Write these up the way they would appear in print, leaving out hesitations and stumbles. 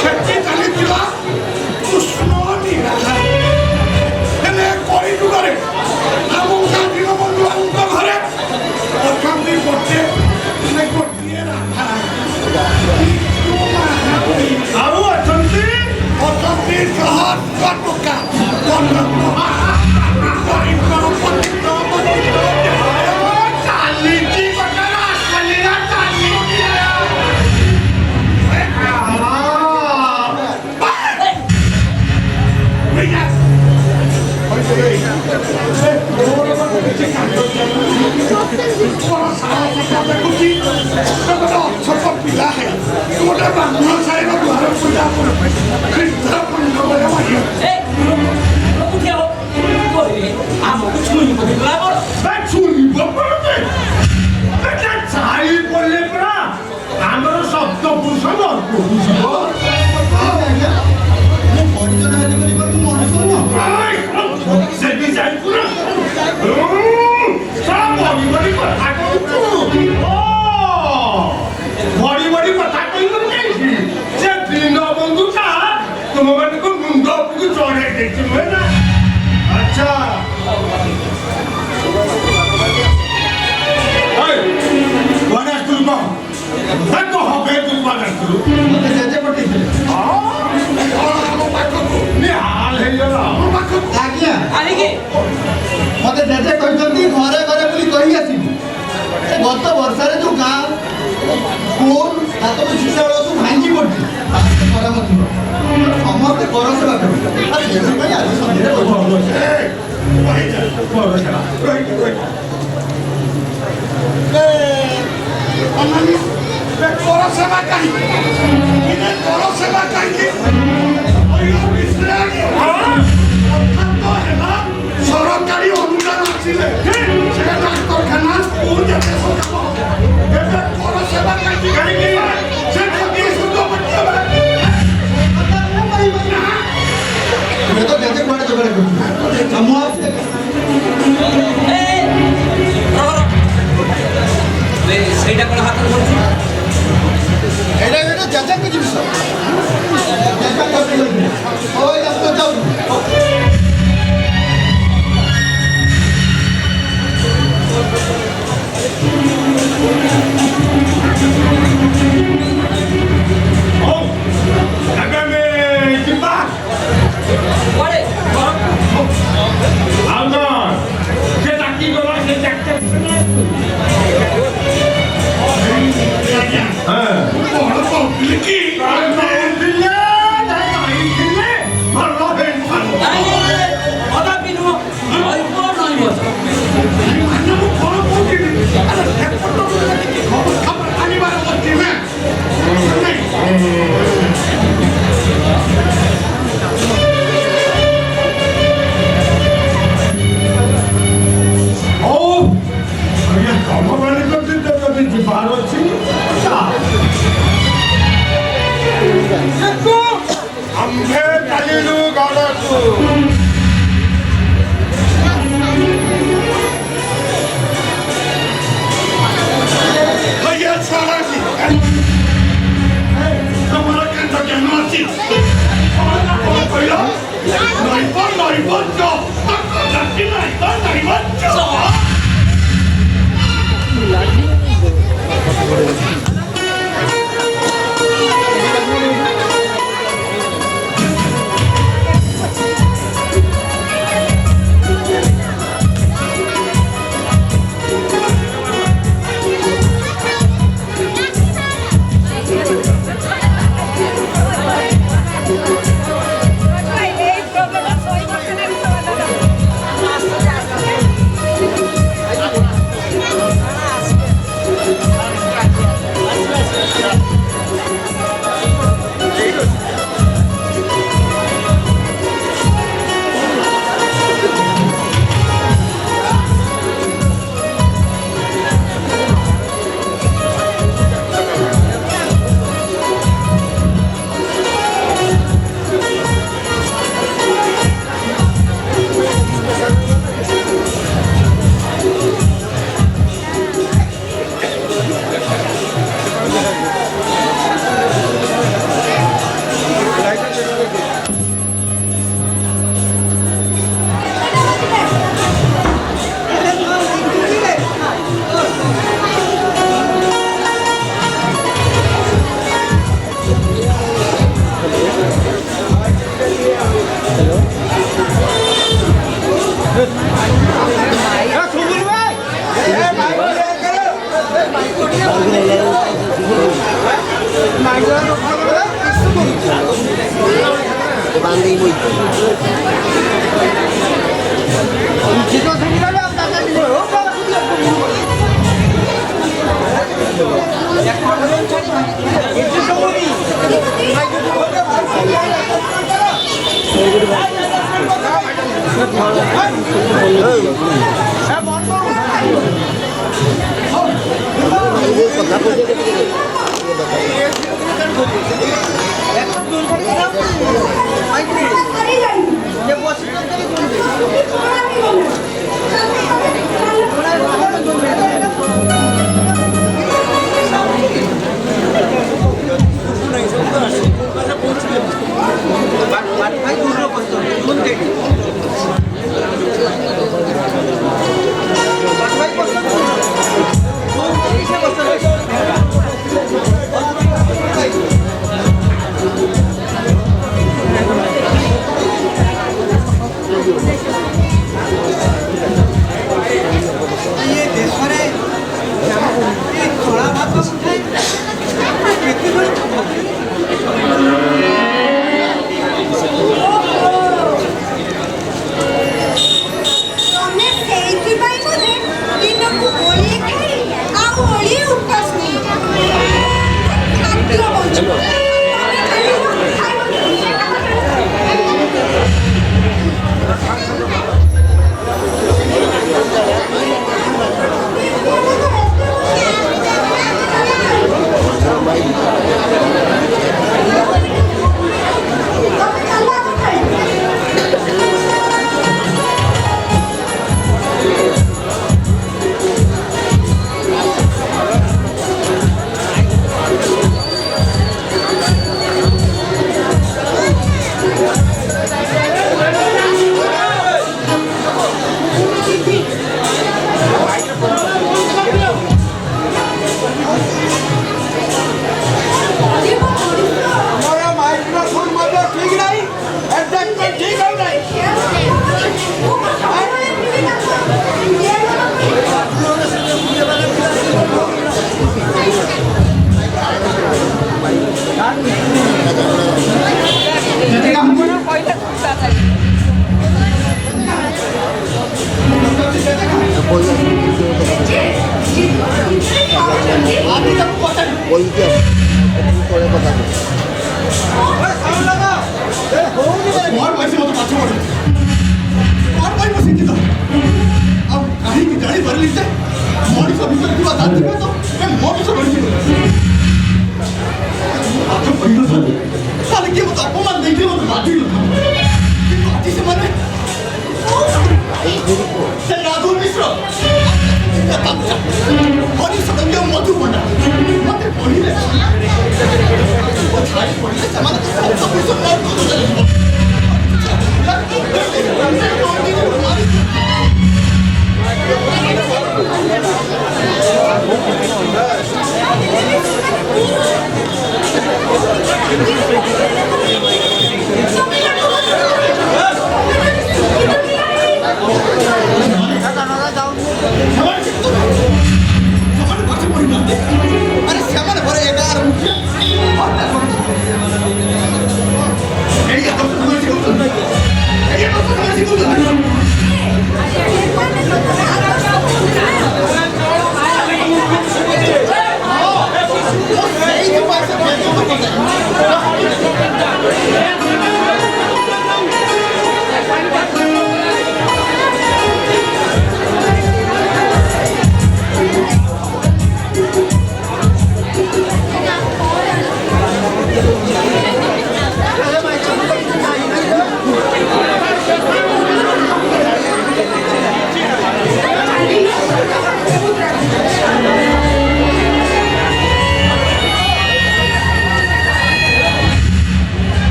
ସେଠି ଚାଲିଥିଲା କୃଷ୍ଣ ଲୀଳା। ହେଲେ କଳିଯୁଗରେ ଆମ ଦୀନବନ୍ଧୁ ବାବୁଙ୍କ ଘରେ ଅଛନ୍ତି ଗୋଟିଏ ରାଧା। ଆଉ ଅଛନ୍ତି ଟଙ୍କା ଚାଲିଛି ଛୋଟ ପିଲା ଗୋଟେ ବ୍ରାହ୍ମଣ ସାହିର ଦ୍ୱାର ପୂଜା ଆମର ଶବ୍ଦ ପୁରୁଷ ସେଠି ଯାଇ ବଡି କଥା କହିଛି ସେ ଦୀନବନ୍ଧୁଟା ତୁମମାନଙ୍କୁ ମୁଣ୍ଡ ଉପରକୁ ଚଢେଇ ଦେଇଛି ନୁହେଁ ନା? ଆଚ୍ଛା କୁଆଡେ ଆସିଥିଲୁ କହ ହବେ ତୁ କୁଆଡେ ଆସିଥିଲୁ? ମତେ ଜେଜେ ପଠେଇଥିଲେ। ନିହାଲ ହେଇଗଲା ଆଜ୍ଞା ମତେ ଜେଜେ କହିଛନ୍ତି ଘରେ ଘରେ ବୋଲି କହି ଆସିବି। ଗତ ବର୍ଷାରେ ଯୋଉ ଗାଁ ସ୍କୁଲ ହାତରୁ ଶିଶାଳକୁ ଭାଙ୍ଗି ପଡିଛି ସମସ୍ତେ କର ସେବା କରିବେ। ସେଥିପାଇଁ ଆଜି ସନ୍ଧ୍ୟାରେ ସେବା କାହିଁକି ସରକାରୀ ଅନୁଦାନ ଆସିଲେ ସେ ଡାକ୍ତରଖାନା ସ୍କୁଲ ଯେତେ ସବୁ ଏବେ ଘର ସେବା କାହିଁକି ସେ ତ ଜେଜେ କୁଆଡେ ଯୋଗାଡ଼ ସେଇଟା କଣ ହାତରେ ଧରୁଛୁ? ଏଇଟା ଜେଜେଙ୍କ ଜିନିଷ ଯାଉ ଆମ୍ଭେ ଚାଲିଲୁ ଗଡ଼କୁ। ତମର କେନ୍ଦ ଜ୍ଞାନ ଅଛି କହିଲ ନୈବଞ୍ଚ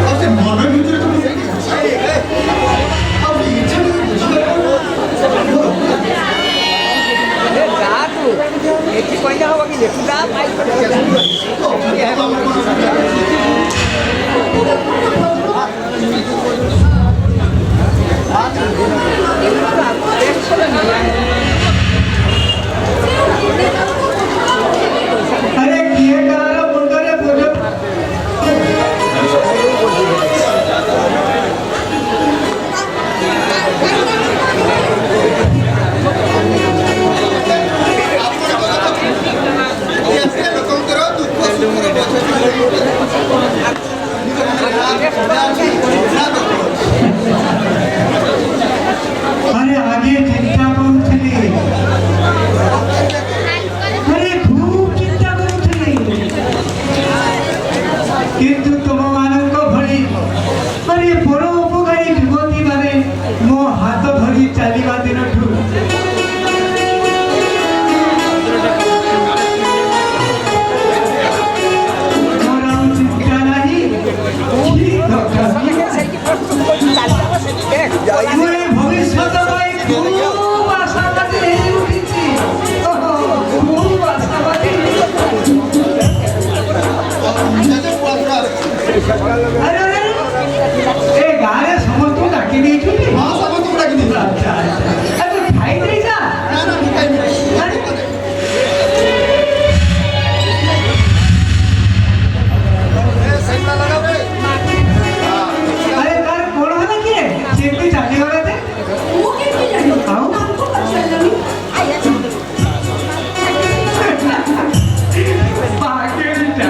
갑자기 뭐를 문제를 좀 갑자기 이차를 Esse coisa rouba aqui dentro, dá mais pra अरे किए करारा मुंडा रे बोलो ଲୋକଙ୍କର ଦୁଃଖ अरे आगे चिंता करूଥିଲି अरे खूब चिंता करूଥିଲି କିନ୍ତୁ ତୁମମାନଙ୍କ ଭଳି अरे ବଡ଼ ଉପକାରୀ ଯୁବତୀମାନେ ମୋ ହାତ ଧରି ଚାଲିବା ଦିନଠୁ ମୋର ଆଉ ଚିନ୍ତା ନାହିଁ କି ଦରକାର ମୁଁ ଏ ଭବିଷ୍ୟତ ପାଇଁ ଖୁବ୍ ଆଶାବାଦୀ ହେଇ ଉଠିଛି ଖୁବ୍ ଆଶାବାଦୀ ଆରେ ଆରେ ଏ ଗାଁରେ ସମସ୍ତଙ୍କୁ ଡାକି ଦେଇଛନ୍ତି ହଁ ସମସ୍ତଙ୍କୁ ଡାକି ଦେଇଛି ଆଚ୍ଛା ଆଚ୍ଛା ଆରେ ଖାଇ ଦେଇଯା ନା ନା ମୁଁ ଖାଇବି ଆରେ ତାର କଣ ହେଲା କିଏ ସେମିତି ଚାଲିଗଲା ଯେ ଆଉ ପାଗେଳିଟା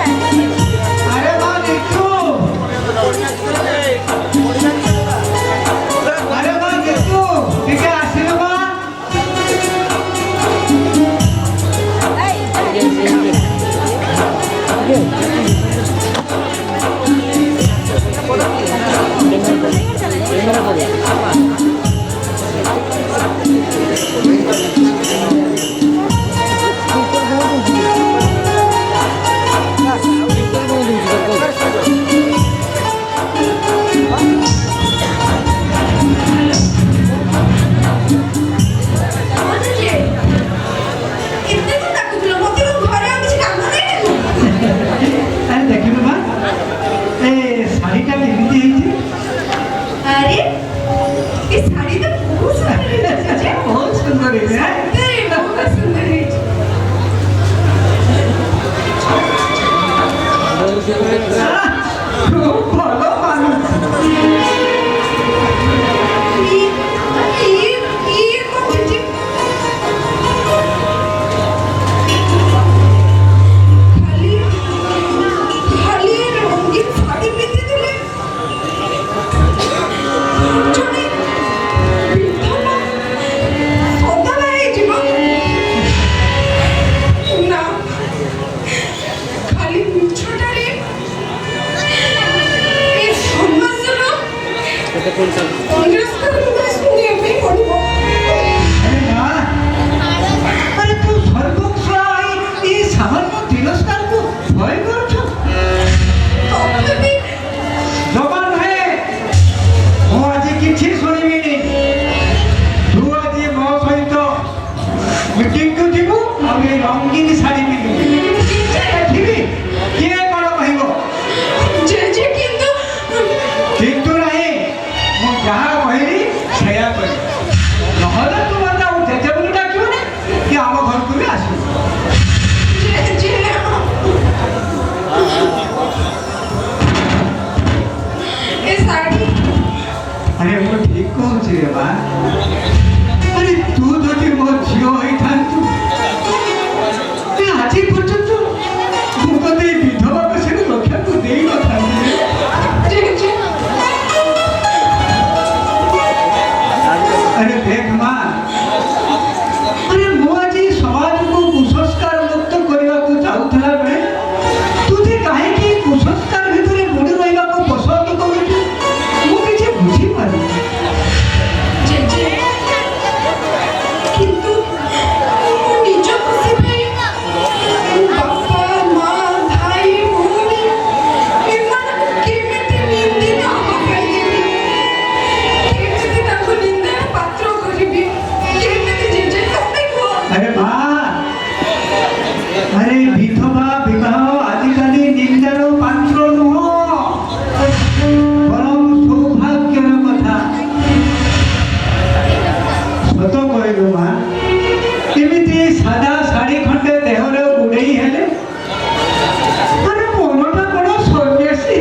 अरे माँ निक्कू अरे माँ निक्कू ठीक है आशीर्वाद माँ अरे देखिनु माँ ए शाड़ी का केମିତି ହେଇଛି अरे ये साड़ी तो बहुत सुंदर है बहुत सुंदर है बहुत सुंदर है खूब ভালো মানুষ ये कौन है जी खाली खाली रंगीन साड़ी पहनते थे जोड़ी बिल्कुल सोता है जीवन ना खाली छोटा रे ये समाजर सुनिए में पड़ो अरे माँ अरे तू सर्वोच्च आई ये सामान्य दिवस ମତେ ଏଇ ବିଧବା ପଛରେ ରକ୍ଷାକୁ ଦେଇନଥାନ୍ତି। अरे देख माँ, अरे मु आज समाज को कुसंस्कार मुक्त करने को चाहूला बेले तुझे कहीं कुसंस्कार भितर बुड़ी रहा पसंद करुचु मुझे बुझी पारे। কিন্তু নিজ খুশি ভাই বাপা মা ভাই ভଉଣୀ ଏମାନଙ୍କୁ କେମିତି ନିନ୍ଦିତ ହବା ପାଇଁ ଦେବି, କେମିତି ତାଙ୍କୁ ନିନ୍ଦାର ପାତ୍ର କରିବି, କେମିତି ଜେଜେ ତମେ କୁହ। अरे माँ, अरे विधवा विवाह आजिकल निंदार पात्र नुह बरम सौभाग्यर कथा। सत कहलु माँ, एमती सादा शाढ़ी खंडे देहर गुड़े हेले अरे मनटा कौन सन्यासी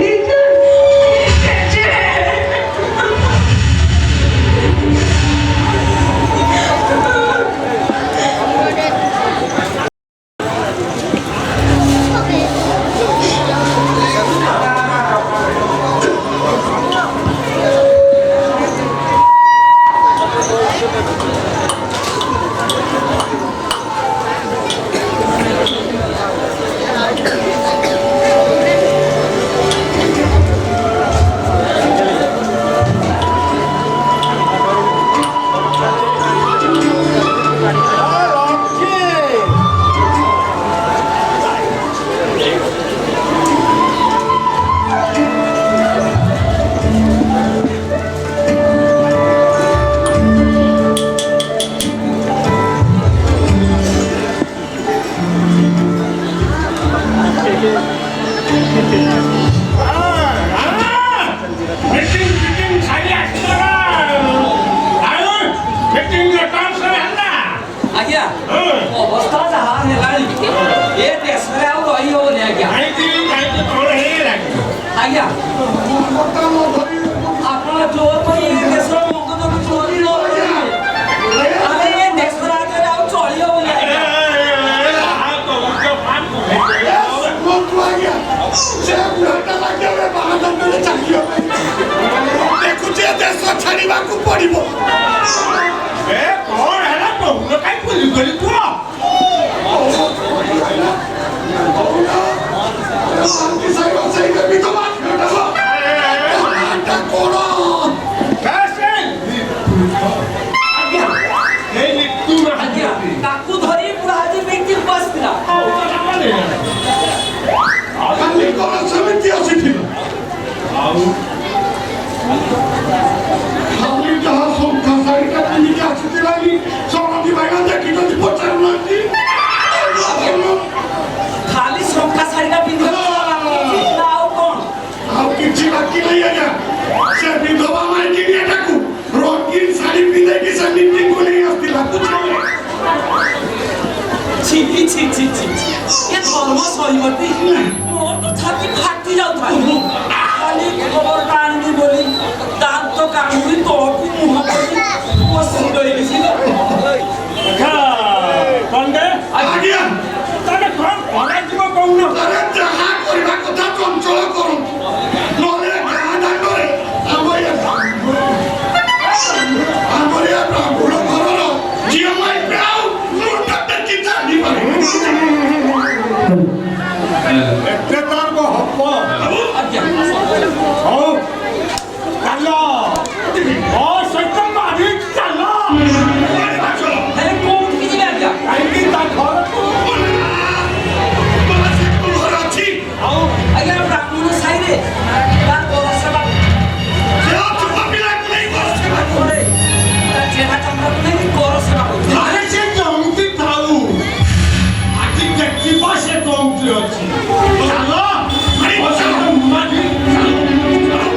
ଆଜ୍ଞା ଅବସ୍ଥା ଯାହା ହେଲାଣି ଏ ଦେଶରେ ଆଉ ରହି ହବନି ଆଜ୍ଞା। ଆଜ୍ଞା ଆପଣ ଯୋଉ ତ ଏ ଦେଶର ମଙ୍ଗଜକୁ ଚୋରି ନ ଆମେ ଏ ଦେଶର ଆଗରେ ଆଉ ଚଳି ହବନି ଆଜ୍ଞା। ଦେଖୁଛି ଦେଶ ଛାଡ଼ିବାକୁ ପଡ଼ିବ। ଆଜ୍ଞା ତାକୁ ଧରି ପୁରା ଆଜି ମିଟିଂ ବସିଥିଲା। ଖାଲି କଣ ସେମିତି ଆସିଥିଲା? ଖାଲି ଯାହା ଶଙ୍ଖା ଶାଢ଼ୀଟା ପିନ୍ଧିକି ଆସିଥିଲା କି ସମାଧି ଭାଇନା ଦେଖିଛନ୍ତି ପଚାରୁନାହାନ୍ତି? ଖାଲି ଶଙ୍ଖା ଶାଢ଼ୀଟା ପିନ୍ଧିବାକୁ ଆଉ କଣ? ଆଉ କିଛି ବାକି ନାହିଁ ଆଜ୍ଞା। ସେ ବିଧବା ମାଇକିନି ଏଟାକୁ ରଙ୍ଗୀନ ଶାଢ଼ୀ ପିନ୍ଧେଇକି ସେ ମିଟିଂକୁ ନେଇ ଆସିଥିଲା। ବୁଝିଲେ? ছি ছি ছি ছি ଏ ଧର୍ମ ସହିବତି ମୋର ତ ଛାତି ଫାଟି ଯାଉଥାଏ। ଖାଲି ଖବରଟା ଆଣିବି ବୋଲି ଦାନ୍ତ କାମୁଡ଼ି ତଳକୁ ମୁହଁ କରି ବସି ରହିଲି। ଆଜ୍ଞା ତାହେଲେ କଣ କରାଯିବ କହୁନ? ଆରେ ଯାହା କରିବା କଥା ଚଞ୍ଚଳ କରନ୍ତୁ, ନହେଲେ ଗାଁ ଦାଣ୍ଡରେ ଆମର ଏ ବ୍ରାହ୍ମଣ ଘରର ଝିଅ ମାଇପେ ଆଉ ମୁଣ୍ଡ ଟେକି ଚାଲିପାରିବେ। ଏତେ ତାର ହବ। ଆଜ୍ଞା ହଉ ଚାଲ ମୋ ସହିତ ମାରି ଚାଲ। ହେଲେ କୋଉଠିକି ଯିବେ ଆଜ୍ଞା? କାହିଁକି ତା ଘରକୁ ଘର ଅଛି ଆଉ ଆଜ୍ଞା ବ୍ରାହ୍ମଣ ସାହିରେ ତାର ବଡ଼ ସେବା ସେ ଛୋଟ ପିଲାକୁ ନେଇ ବସିବା। করে ତା ଚେହେରା ଚନ୍ଦ୍ରକୁ ନେଇ କର ସେବା କରୁଛି। ଆରେ ସେ କେମିତି ଥାଉ, ଆଜି ଦେଖିବା ସେ କେଉଁଠି ଅଛି। ଚାଲ ମୋ ସହିତ ମାରି ଚାଲ।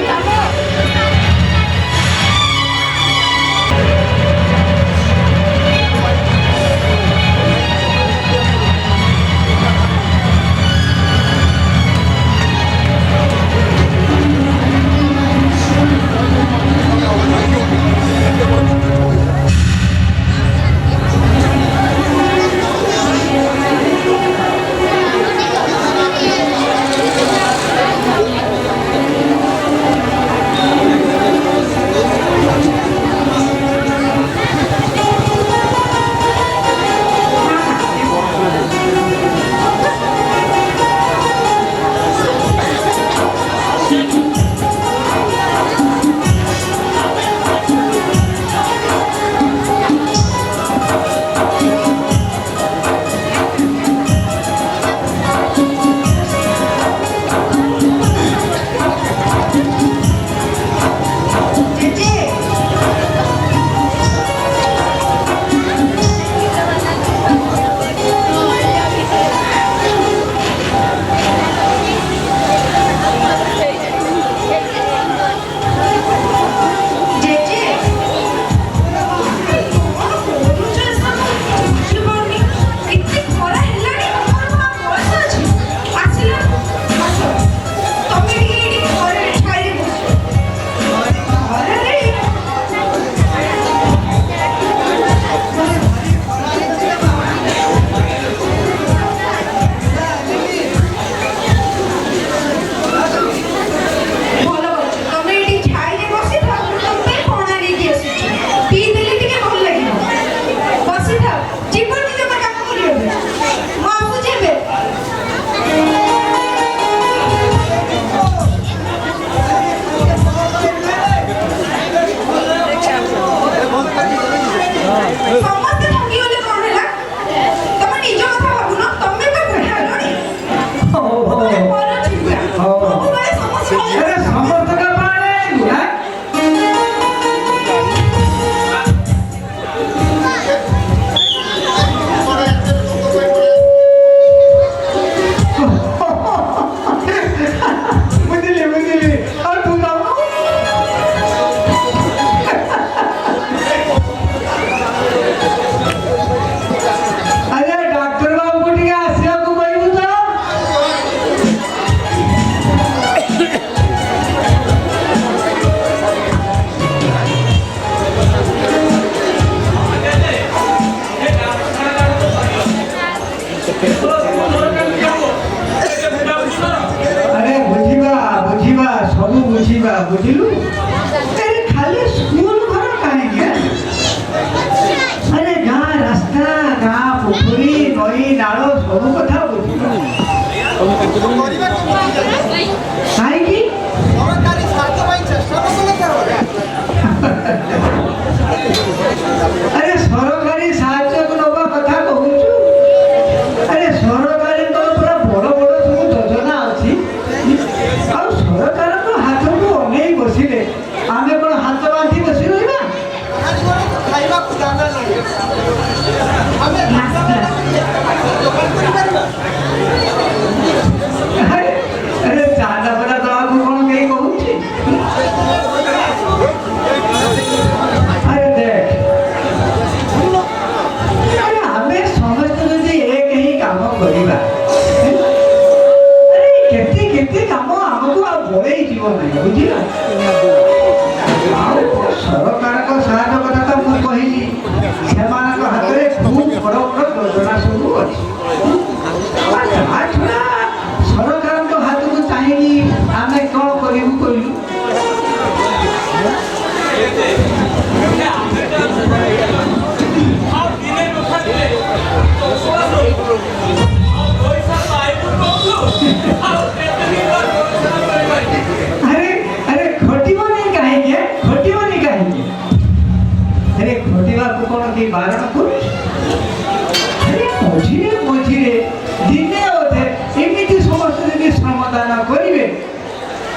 শ্রমদান করিবে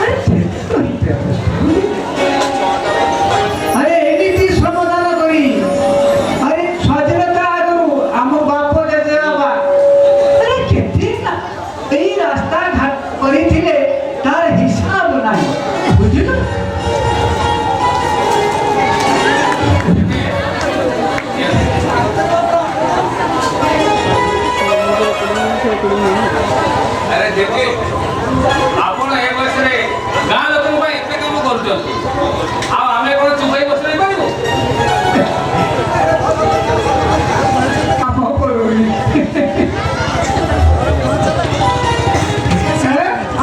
আরে সেটি তো হইতে হবে। আরে এমিতি শ্রমদান করি আরে স্বাধীনতা আগু আম বাপ জেজে বাবা আরে কেতে না এই রাস্তা ঘাট করিছিলে তার হিসাব নাই বুঝিল। ଆରେ ଦେଖେ ଆପଣ ଏ ବୟସରେ ଗାଁ ଲୋକଙ୍କ ପାଇଁ ଏତେ କାମ କରୁଛନ୍ତି ଆଉ ଆମେ କ'ଣ ଚୁପାଇ ବସି ରହିପାରିବୁ? কাম করবি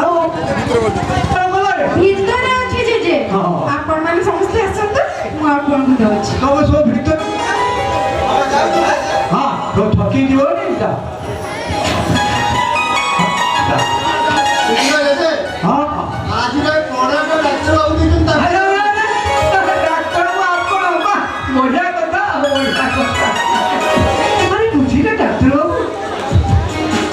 ଆଉ বলরে ভিতরে ଅଛି ଜେଜେ ହଁ। ଆପଣ ମାନେ ସମସ୍ତେ ଆସନ୍ତୁ ମୁଁ ଆପଣଙ୍କୁ ଦଉଛି। ତମ ସବୁ ଭିତରେ ହଁ ତ ଠକି ଯିବନି ତା ବୁଝିଲ ଜେଜେ ହଁ ହଁ ଆଜିର ଏ ପଣାଟା ଡାକ୍ତର ବାବୁ ଦେଇଛନ୍ତି ତା ଆରେ ଡାକ୍ତର ବାବୁ ବାବା ବଢିଆ କଥା ବଢିଆ କଥା ଆରେ ବୁଝିଲେ ଡାକ୍ତର ବାବୁ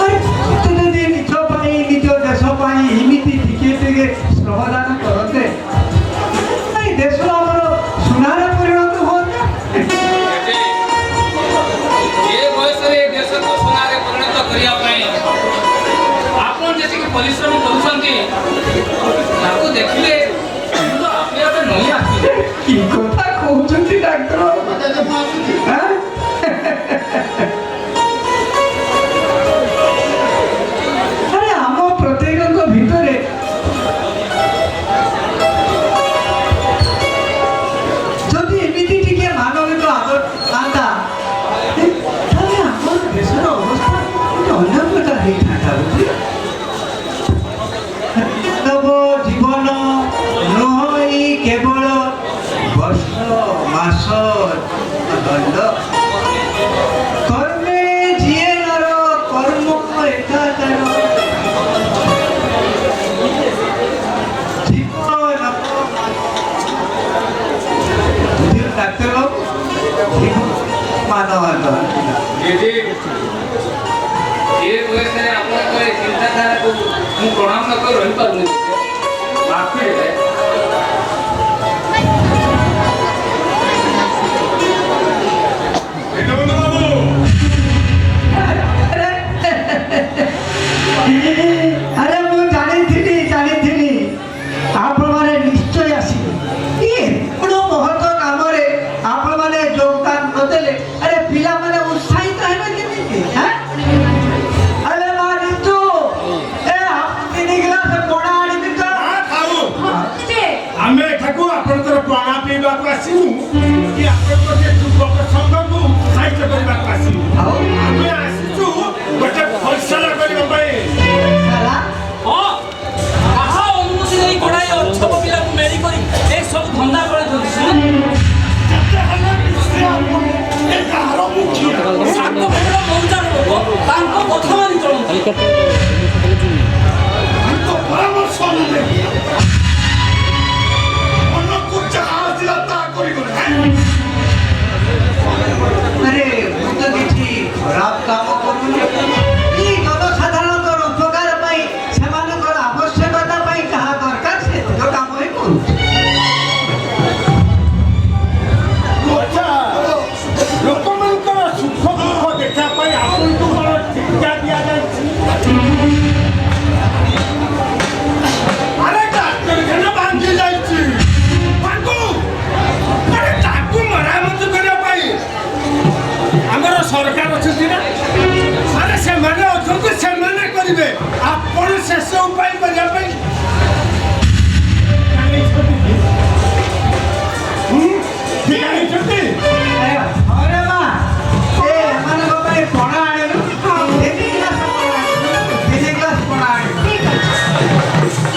ଆରେ ତୁ ଯଦି ନିଜ ପାଇଁ ନିଜ ଦେଶ ପାଇଁ ଏମିତି ଟିକେ ଟିକେ ଶ୍ରମଦାନ କରନ୍ତେ এই দেশ ଆମର ସୁନାର ପରିଣତ ହୁଅନ୍ତା। ଏ ବୟସରେ ଏ ଦେଶକୁ ସୁନାରେ ପରିଣତ କରିବା ପାଇଁ ଆପଣ ଯେତିକି ପରିଶ୍ରମ କରୁଛନ୍ତି ତାକୁ ଦେଖିଲେ ତ ଆପେ ଆପେ ନଈ ଆସିବେ। কি কথা কହୁଛନ୍ତି ଡାକ୍ତର ବାବୁ ଜେଜେ ମୁଁ ଆସୁଛି হ্যাঁ? আরে ଆମ ପ୍ରତ୍ୟେକଙ୍କ ଭିତରେ ଯଦି ଏମିତି ଟିକେ ମାନବିକ ଆଦର ଥାନ୍ତା ତାହେଲେ ଆମ ଦେଶର ଅବସ୍ଥା ଗୋଟେ ଅନ୍ୟ ପ୍ରକାର ହେଇଥାନ୍ତା ବୁଝିଲ। ମାନବ ଜୀବନ ନୁହଁ କେବଳ ବର୍ଷ ମାସ ଦଣ୍ଡ কর্মে জিয়ে নর কর্ম এটা তার জীবন ডাক্তার বাবু মানব ଦିଦି ଏ ବୟସରେ ଆପଣଙ୍କ ଏ ଚିନ୍ତାଧାରାକୁ ମୁଁ ପ୍ରଣାମ ନ କରି ରହିପାରୁନି ମାଫ କରିବେ। ଦୀନବନ୍ଧୁ ବାବୁ আরে ମୁଁ ଜାଣିଥିଲି ଆପଣମାନେ ନିଶ୍ଚୟ ଆସିବେ ଇଏ ବଡ଼ ମହତ କାମରେ ଆପଣମାନେ ଯୋଗଦାନ ନଦେଲେ ଆରେ ପିଲାମାନେ ଉତ୍ସାହିତ ହେବେ କେମିତି ହାଁ? ଆରେ ମା ରିତୁ ଏ ତିନି ଗ୍ଲାସ ପଣା ଆଣିବି ତ ମା ଥାଉ ଜେଜେ ଆମେ ଏଠାକୁ ଆପଣଙ୍କର ପଣା ପିଇବାକୁ ଆସିବୁ କି ଆପଣଙ୍କ ଯେ ଯୁବକ ସଂଘକୁ ଉତ୍ସାହିତ କରିବାକୁ ଆସିବୁ ଆଉ ଆମେ ଆସିଛୁ ଗୋଟେ ଫଇସଲା କରିବା ପାଇଁ। ସାଲା ହଁ କାହା ଅନୁମତି ନେଇ ଗୋଡ଼ାଏ ଅଛପ ପିଲାକୁ ମେରି କରି ଏସବୁ ଧନ୍ଦା କରୁଛନ୍ତି ଯେତେ ହେଲେ ବି ସେ ଆପଣ ଏ ଗାଁର ମୁଖିଆ ସାତ ବେଳ ମଉଜାର ଲୋକ ତାଙ୍କ କଥା ମାନି ଚଳନ୍ତି। ତାଙ୍କ ପରାମର୍ଶ ନେଲେ ମନକୁ ଯାହା ଆସିଲା ତାହା କରିଗଲେ আরে ମୁଁ ତ କିଛି ଖରାପ କାମ କରୁନି ଏଇ ଜନସାଧାରଣଙ୍କର ଉପକାର ପାଇଁ ସେମାନଙ୍କର ଆବଶ୍ୟକତା ପାଇଁ ଯାହା ଦରକାର ସେତିକ କାମ ହିଁ କରୁଛି। ଆଚ୍ଛା ଲୋକମାନଙ୍କର ସୁଖ ଦୁଃଖ ଦେଖିବା ପାଇଁ ଆପଣଙ୍କୁ କ'ଣ ଶିକ୍ଷା ଦିଆଯାଇଛି? ଆରେ ଡାକ୍ତରଖାନା ଭାଙ୍ଗି ଯାଇଛି ଭାଙ୍ଗୁ ଆରେ ତାକୁ ମରାମତି କରିବା ପାଇଁ ଆମର ସରକାର ଅଛନ୍ତି ନା ଆରେ ସେମାନେ ଅଛନ୍ତି ସେମାନେ କରିବେ ଆପଣ ଶେଷ ଉପାୟ କରିବା ପାଇଁ ଜାଣିଛନ୍ତି ଅରେ ମା ଏ ଏମାନଙ୍କ ପାଇଁ ପଣା ଆଣିଲୁ ତିନି ଗ୍ଲାସ ପଣା ଆଣିଲୁ ଠିକ ଅଛି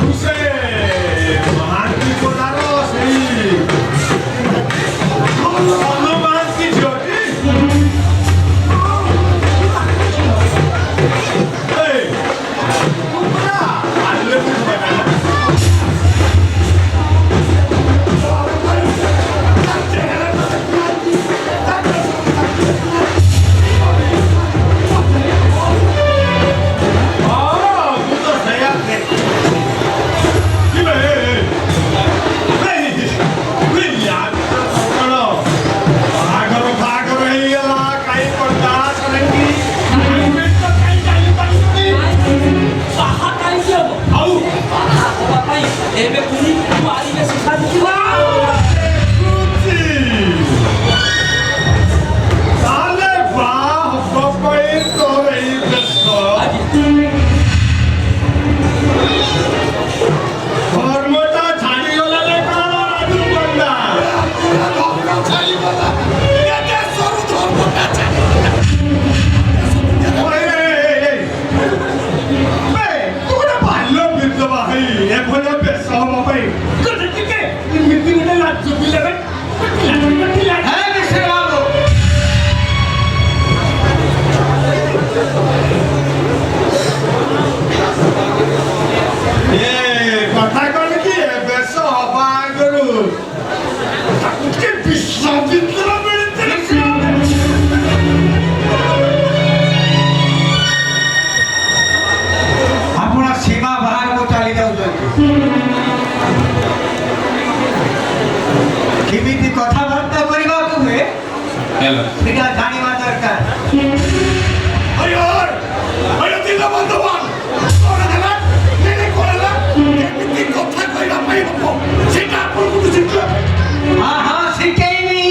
Você ହେଲା সেটা জানিবা দরকার। আরে দিল বন্ধুবান কোন হেলা নেনে করলা এমনি কথা কইরা পাই হবো সেটা আপন কোনো শিখলো হ্যাঁ হ্যাঁ শিখেইবি।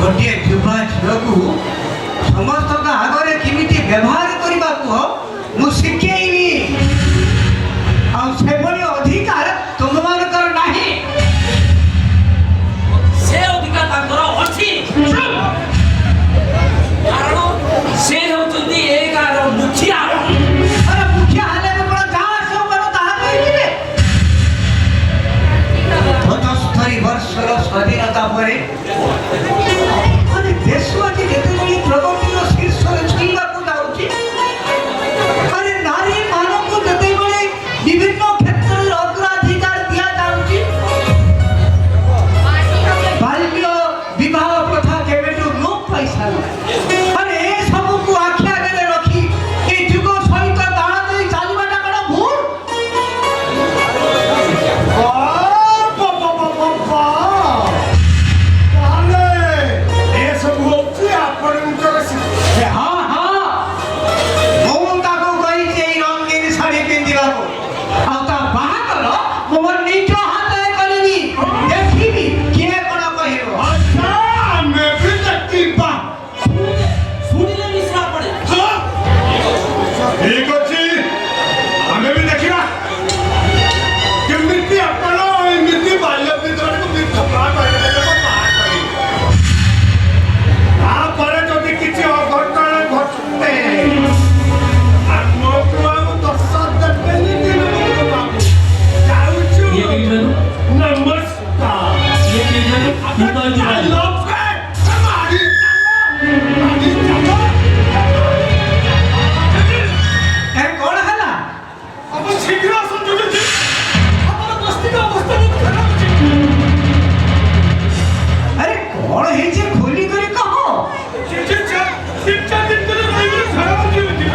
গোটিয়ে যুবা ଝିଅକୁ ସମସ୍ତଙ୍କ ଆଗରେ କେମିତି ବ୍ୟବହାର କରିବାକୁ ମୁଁ ଶିଖେଇବି। ଆଉ ସେଭଳି ଅଧିକାର ତୁମମାନଙ୍କର ନାହିଁ। ସେ ଅଧିକାର ତାଙ୍କର ଅଛି କାରଣ ସେ ହେଉଛନ୍ତି ଏ ଗାଁର ମୁଖିଆ। ଆରେ ମୁଖିଆ ହେଲେ ବି କ'ଣ ଯାହା ଆସିବ ବଡ଼ ତାହା କହିଯିବେ। 75 ବର୍ଷର ସ୍ୱାଧୀନତା ପରେ ଦେଶ ଆଜି ଯେତେବେଳେ ପ୍ରଗତିର ଶୀର୍ଷରେ ଛୁଇଁବାକୁ ଯାଉଛି, ଆରେ ନାରୀମାନଙ୍କୁ ଯେତେବେଳେ ବିଭିନ୍ନ କ୍ଷେତ୍ରରେ ଅଗ୍ରାଧିକାର ଦିଆଯାଉଛି, ବାଲ୍ୟ ବିବାହ ପ୍ରଥା କେବେଠୁ ଲୋପ ପାଇସାରିଲା। ଆରେ ଏ ସବୁକୁ ଆଖି ଆଗରେ ରଖି ଏ ଯୁଗ ସହିତ ତାଳ ଦେଇ ଚାଲିବାଟା କ'ଣ ଭୁଲ? ତାହେଲେ ଏସବୁ ହଉଛି ଆପଣଙ୍କର ଶିକ୍ଷା। ହଁ ହଁ, ମୁଁ ତାକୁ କହିଛି ଏଇ ରଙ୍ଗୀନ ଶାଢ଼ୀ ପିନ୍ଧିବାକୁ। ଆଉ ତା ବାହାଘର ମୁଁ ମୋ ନିଜ ହାତରେ କରିବି। ଦେଖିବି କିଏ କ'ଣ କହିବ। ଆଚ୍ଛା ଆମେ ବି ଦେଖିବା। ଶୁଣିଲେ ମିଶ୍ରା ପଡ଼େ। ଠିକ ଅଛି ଆମେ ବି ଦେଖିବା କେମିତି ଆପଣ ଏମିତି ବାଲ୍ୟ ବିଦ୍ରୋହକୁ ମିଥ୍ୟା କହିଲେ ତାପରେ ଯଦି କିଛି ଅଘଟଣ ଘଟେ ଆମକୁ ଆଉ ଦୋଷ ଦେବେନି ଦୀନବନ୍ଧୁ ବାବୁ। ଯାଉଛୁ ଇଏ କେମିତି ନମସ୍କାର। ଇଏ କେମିତି ଚାଲ ବେ, ମାରି ଚାଲ। ଏ କ'ଣ ହେଲା? ଆପଣ ଶୀଘ୍ର ଆସନ୍ତୁ ଯଦି ଆମର ବସ୍ତିର ଅବସ୍ଥା ବହୁତ ଖରାପ ଅଛି। ଆରେ କ'ଣ ହେଇଛି ଖୋଲି କରି କହ। ତିନି ଚାରି ଦିନ ଧରି ରହିଗଲେ ଝାଡ଼ାବାନ୍ତି ହେଉଛି।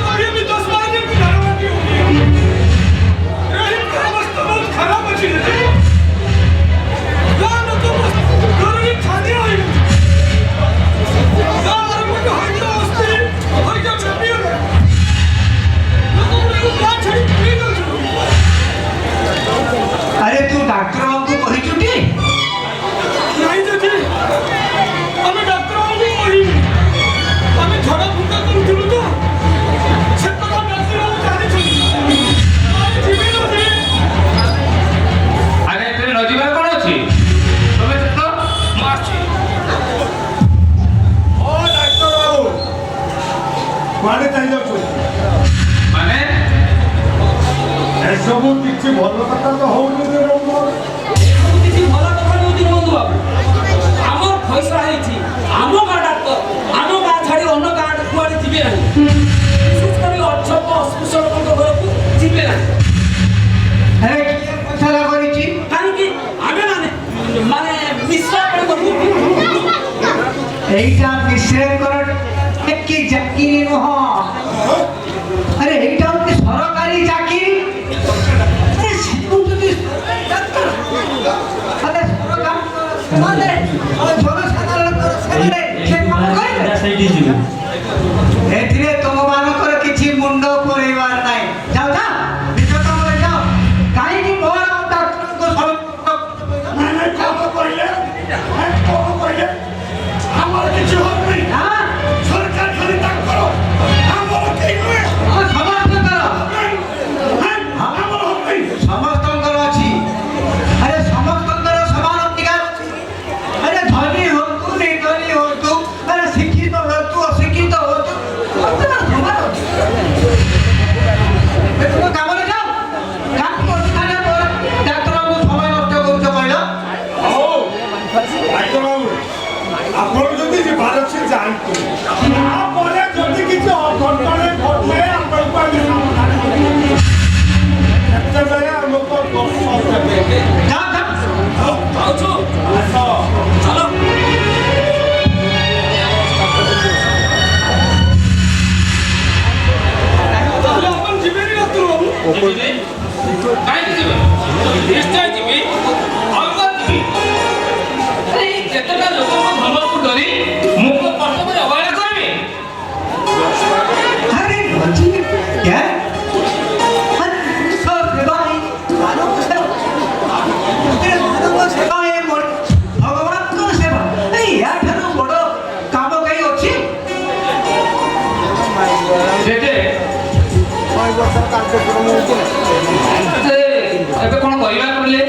ରହିବେ ବି 10-12 ଦିନ ଝାଡ଼ାବାନ୍ତି ହେଉଛି। ଏହିପରି ଅବସ୍ଥା ବହୁତ ଖରାପ ଅଛି ଯଦି ଗାଁ ଲୋକ ଘରରେ ଛାନିଆ ହୋଇଗଲେ। ଗାଁର ଗୋଟେ ହଇଜା ବସ୍ତି ହଇଜା ବ୍ୟାପିଗଲେ ଲୋକଙ୍କୁ ଗାଁ ଛାଡ଼ି ଫେରି ଯାଉଛନ୍ତି। ଆରେ ତୁ ଡାକ୍ତରଙ୍କୁ କହିଛୁ କି? ନାଇଁ ଯଦି ଆମେ ଡାକ୍ତରଙ୍କୁ କହିବୁ ଆମେ ଝଡ଼ା ଫୁଙ୍କା କରୁଥିଲୁ ତ ସେ କଥା ଡାକ୍ତରଙ୍କୁ ଜାଣିଛନ୍ତି। ଆମେ ଯିବି ଯଦି ଆରେ ଏଥିରେ ନ ଯିବାର କ'ଣ ଅଛି? ତମେ ତ ମୁଁ ଆସୁଛି। ଓ ଡାକ୍ତର ବାବୁ କୁଆଡ଼େ ଚାଲିଯାଉଛୁ? ମାନେ ଏସବୁ କିଛି ଭଲ କଥା ତ ହଉନି ରେ ମୋର। ଏସବୁ କିଛି ଭଲ କଥା ନୁହଁ ଦୀନବନ୍ଧୁ ବାବୁ। ଆମର ଫଇସଲା ହେଇଛି ଆମ ଗାଁ ଡାକ୍ତର ଆମ ଗାଁ ଛାଡ଼ି ଅନ୍ୟ ଗାଁ କୁଆଡ଼େ ଯିବେ ନାହିଁ। ବିଶେଷ କରି ଅଛପ ଅସ୍ପୃଶ୍ୟ ଲୋକଙ୍କ ଘରକୁ ଯିବେ ନାହିଁ। ଆରେ କିଏ ଫସଲା କରିଛି? କାହିଁକି ଆମେ ମାନେ ମିଶ୍ରା ପଡ଼େ କରୁଛୁ। এইটা বিশ্লেষণ কি চাকরি নহ। আরে এইটা হচ্ছে সরকারি চাকরি। আরে সেও যদি সরকারি ডাক্তার, আরে সরকার মানে জনসাধারণ সেবারে সে কাম করবে। এথিরে তোমার কিছু মুন্ড পড়িবার নাই। যাও যাও ভিতর কামরে যাও। কাহিকি মোর ডাক্তারকে মানে কত কইলে কত কইলে আমার কিছু হবে না হ্যাঁ সরকার খালি ডাক করো আমার কি হবে সমর্থন করো। আমার হবে ସମସ୍ତଙ୍କର ଅଛି। ଆରେ ସମସ୍ତଙ୍କର ସମାନ ଅଧିକାର ଅଛି। ଆରେ ଧନୀ ହୁଅନ୍ତୁ ନିର୍ଧନୀ ହୁଅନ୍ତୁ, ଆରେ ଶିକ୍ଷିତ ହୁଅନ୍ତୁ ଅଶିକ୍ଷିତ ହୁଅନ୍ତୁ, ସମସ୍ତଙ୍କର ସମାନ ଅଧିକାର। ତୁମ କାମରେ ଯାଅ। କାମ କରୁଥାନେ ଡାକ୍ତରଙ୍କୁ ସମୟ ନଷ୍ଟ କରୁଛ କହିଲ। ହଉ ଡାକ୍ତର ବାବୁ ଆପଣ ଯଦି ଯିବାର ଅଛି ଯାଆନ୍ତୁ। ତାପରେ ଯଦି କିଛି ଅଘଟଣ ଘଟେ ଆପଣଙ୍କୁ ଆମେ ସାବଧାନ କରିବୁ। ସେତେବେଳେ ଆମକୁ ଦୋଷ ଦେବେ। ଯାଅ ଯାଅ। ଯାଉଛୁ ଆସ। ଚାଲ। ତାହେଲେ ଆପଣ ଯିବେନି ଡାକ୍ତର ବାବୁ? ଯିବି? କାହିଁକି ଯିବି? ନିଶ୍ଚୟ ଯିବି। ଅଲଗା ଯିବି। ଏବେ କ'ଣ କରିବା କହିଲେ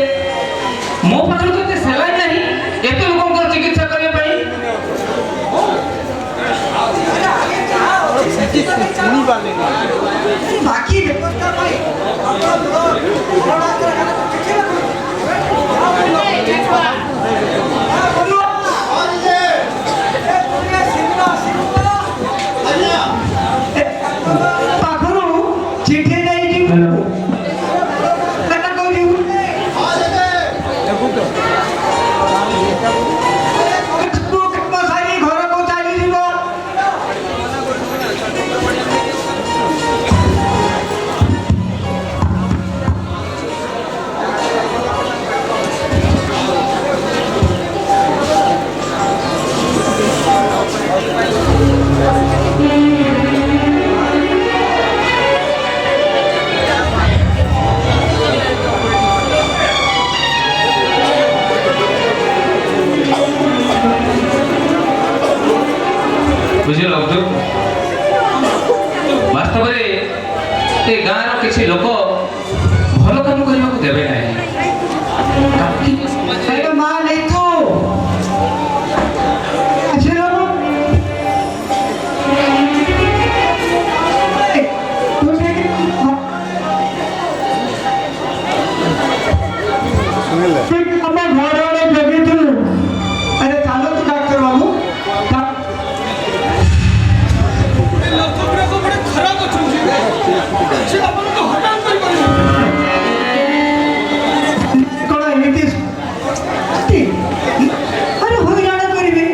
ମୋ ପାଖରେ ତ ଏତେ ସେଲାଇନ୍ ନାହିଁ ଏତେ ଲୋକଙ୍କର ଚିକିତ୍ସା କରିବା ପାଇଁ। ବାକି ବ୍ୟବସ୍ଥା ପାଇଁ ପାଖରୁ ଚିଠି ଦେଇଛି କେତେ କହିଯିବୁ ସାରି ଘରକୁ ଚାଲିଯିବ। ବୁଝିଲ ବାସ୍ତବରେ ଏ ଗାଁର କିଛି ଲୋକ ଭଲ କାମ କରିବାକୁ ଦେବେ ନାହିଁ। Pero mal hecho. Achero. ଆମ ଘର ଆଡ଼େ ଜଗିଥିଲୁ। ଆରେ ଚାଲ ତୁ ଡାକ୍ତର ବାବୁ। କ'ଣ ଏମିତି ଆରେ ହଇରାଣ କରିବେ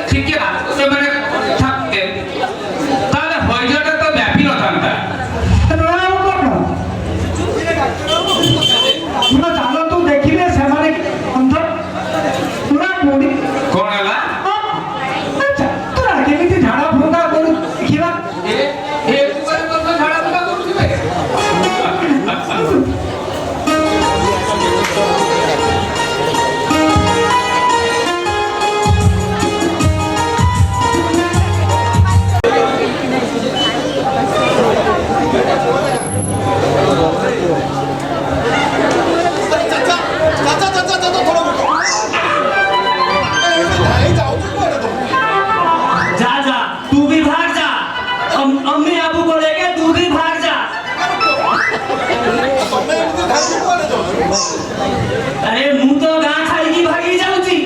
ଠିକ୍ ସେମାନେ ଥାନ୍ତେ ତାହେଲେ ହଇଜାଟା ତ ବ୍ୟାପି ନଥାନ୍ତା। ଚାଲନ୍ତୁ ଦେଖିବେ ସେମାନେ ଅନ୍ଧ ପୁରା ପୋଡ଼ି କ'ଣ ହେଲା? ତୋରା କେମିତି ଝାଡ଼ା ଫୁଙ୍କା କରୁ ଦେଖିବା। ଏ ଉପରେ ମଧ୍ୟ ଝାଡ଼ା ଫୁଙ୍କା କରୁଥିବେ। जा जा तू भी भाग जा अम्मी अबू को लेके तू भी भाग जा। अरे मुँह तो गाँ छाड़ी की भागी जाऊँगी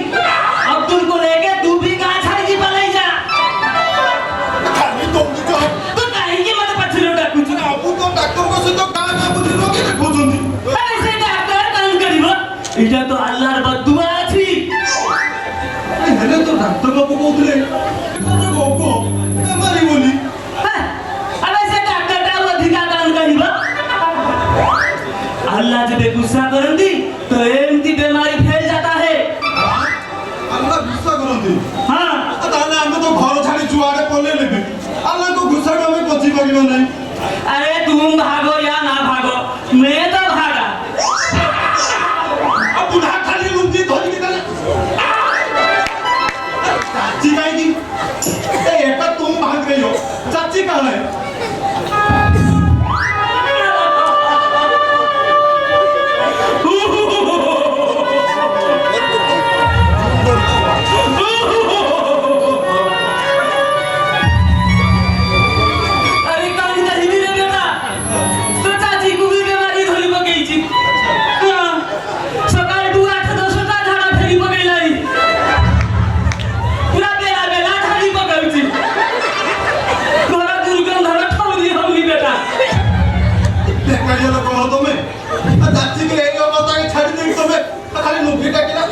अब्दुल को लेके तू भी गाँ छाड़ी की पलाई जा। तो कहीं की मत पछलो डाकुच अरे से डॉक्टर काम करिवो इटा तो अल्लाहर बदुआ अछि। ହେଲେ ତ ଡାକ୍ତର ବାବୁ କହୁଥିଲେ ଗପ ବେମାରୀ ବୋଲି। अबे से डॉक्टर का अधिका काम करिवो अल्लाह जब गुस्सा करंदी तो एमती बीमारी फैल जाता है। ଆଲ୍ଲାହ ଗୁସ୍ସା କରନ୍ତି। हाँ ତାହେଲେ ଆମେ ତ ଘର ଛାଡ଼ି ଯୁଆଡ଼େ ପଳେଇଲେ ବି ଆଲ୍ଲାହଙ୍କ ଗୁସ୍ସାକୁ ଆମେ ବଞ୍ଚି ପାରିବା ନାହିଁ। अरे तुम भागो या ना भागो मैं तो भागा। ଆଉ ବୁଢ଼ା ଖାଲି ଲୁଚି ଧରିକି ଦେଲେ ଚାଚି କାହିଁକି ଏଟା ତୁମ ଭାଗ ରହି हो चाची कहाँ है? अरे काम कहीं भी रे बेटा तो चाची को भी बीमारी धरी पकेइची। सकाळ 8-10टा झाडा फेरी पकेइलाई पूरा बेला बेला ढाली पकाउची घर दुर्गंध ठौरी हमनी बेटा। देखा ये लोग हो तुम्हें चाची के एक अवस्था के छाड़ी देंगे तुम्हें खाली नुकी टाकिला।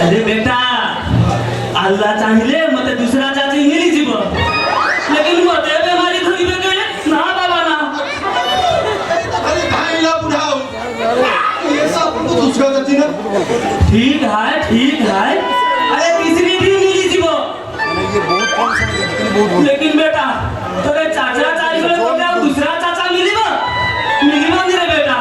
अरे बेटा अल्लाह चाहिए मते दूसरा चाची मिली जीव लेकिन मते बीमारी धरी पकेइले ना बाबा ना। अरे भाईला बुढ़ाओ ये सब तो दूसरा चाची ना। ठीक है अरे तीसरी भी मिली जीव लेकिन बेटा तेरे चाचा चाहिए तो क्या दूसरा चाचा मिलेगा नहीं रे बेटा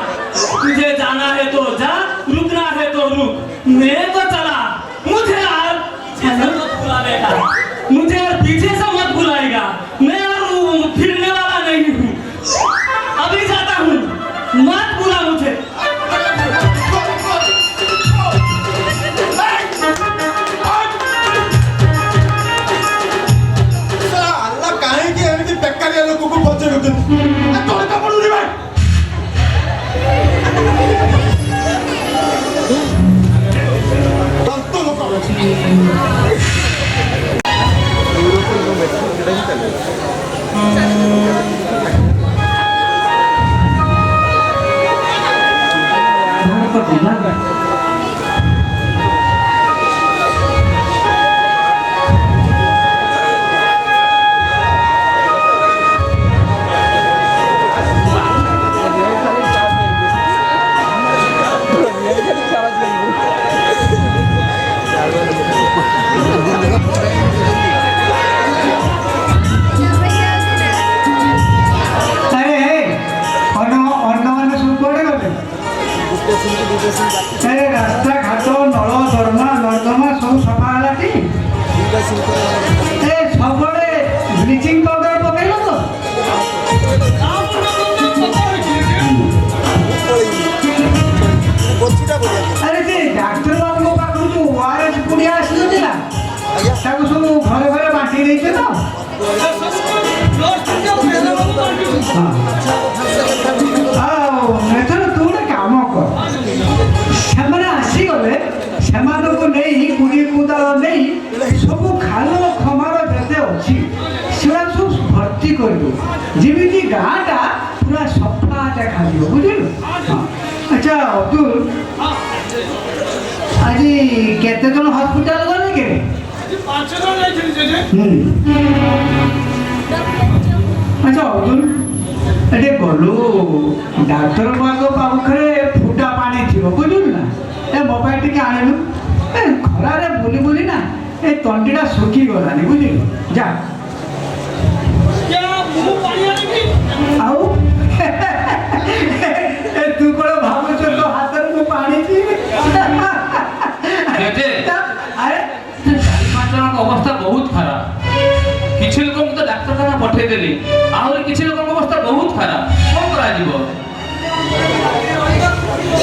तुझे जाना है तो जा रुकना है तो रुक मैं तो चला मुझे यार ऐसा मत बुला बेटा मुझे यार पीछे से मत बुलाएगा मैं यार फिरने वाला नहीं हूँ अभी जाता हूँ मत बुला मुझे अल्लाह काहेकि एमती बेकारिया लोकକୁ ପଚାରୁଛନ୍ତି ତୋର ତ ପଡୁନି ଭାଇ ତନ୍ତ ଲୋକ रास्ता घाट नल नर्दमा सब सफा है सब ब्लीचिंग पाउडर पकड़ तो अरे से डाक्टर बाबू पाखु जो ओआरएस पुड़िया आसला सब घरे घरे बांटी देते तो एथर तू गोटे काम कर से आसीगले से कुड़ी कुदाल नहीं सब खाल खमार जेते अच्छी सेटा सब भर्ती कर जमी गाँटा पूरा सफा देखा बुझल अच्छा अब्दुल आज केते जन हॉस्पिटल गले के अच्छा अब्दुल एटे गलु डाक्टर बाग पाखे फुटा पानी थी बुझल ना ए मोबाइल टी आणलु ए खरारे बुली बुली ना ए तंटीटा सुखी गलानी बुझल जा आउ ए तू कोन भाबु छ तो हाथ में पानी थी अरे अवस्था बहुत खराब किसी लोक तो डाक्तरखाना पठेदेली आहरी किसी लोक अवस्था बहुत खराब कौन करा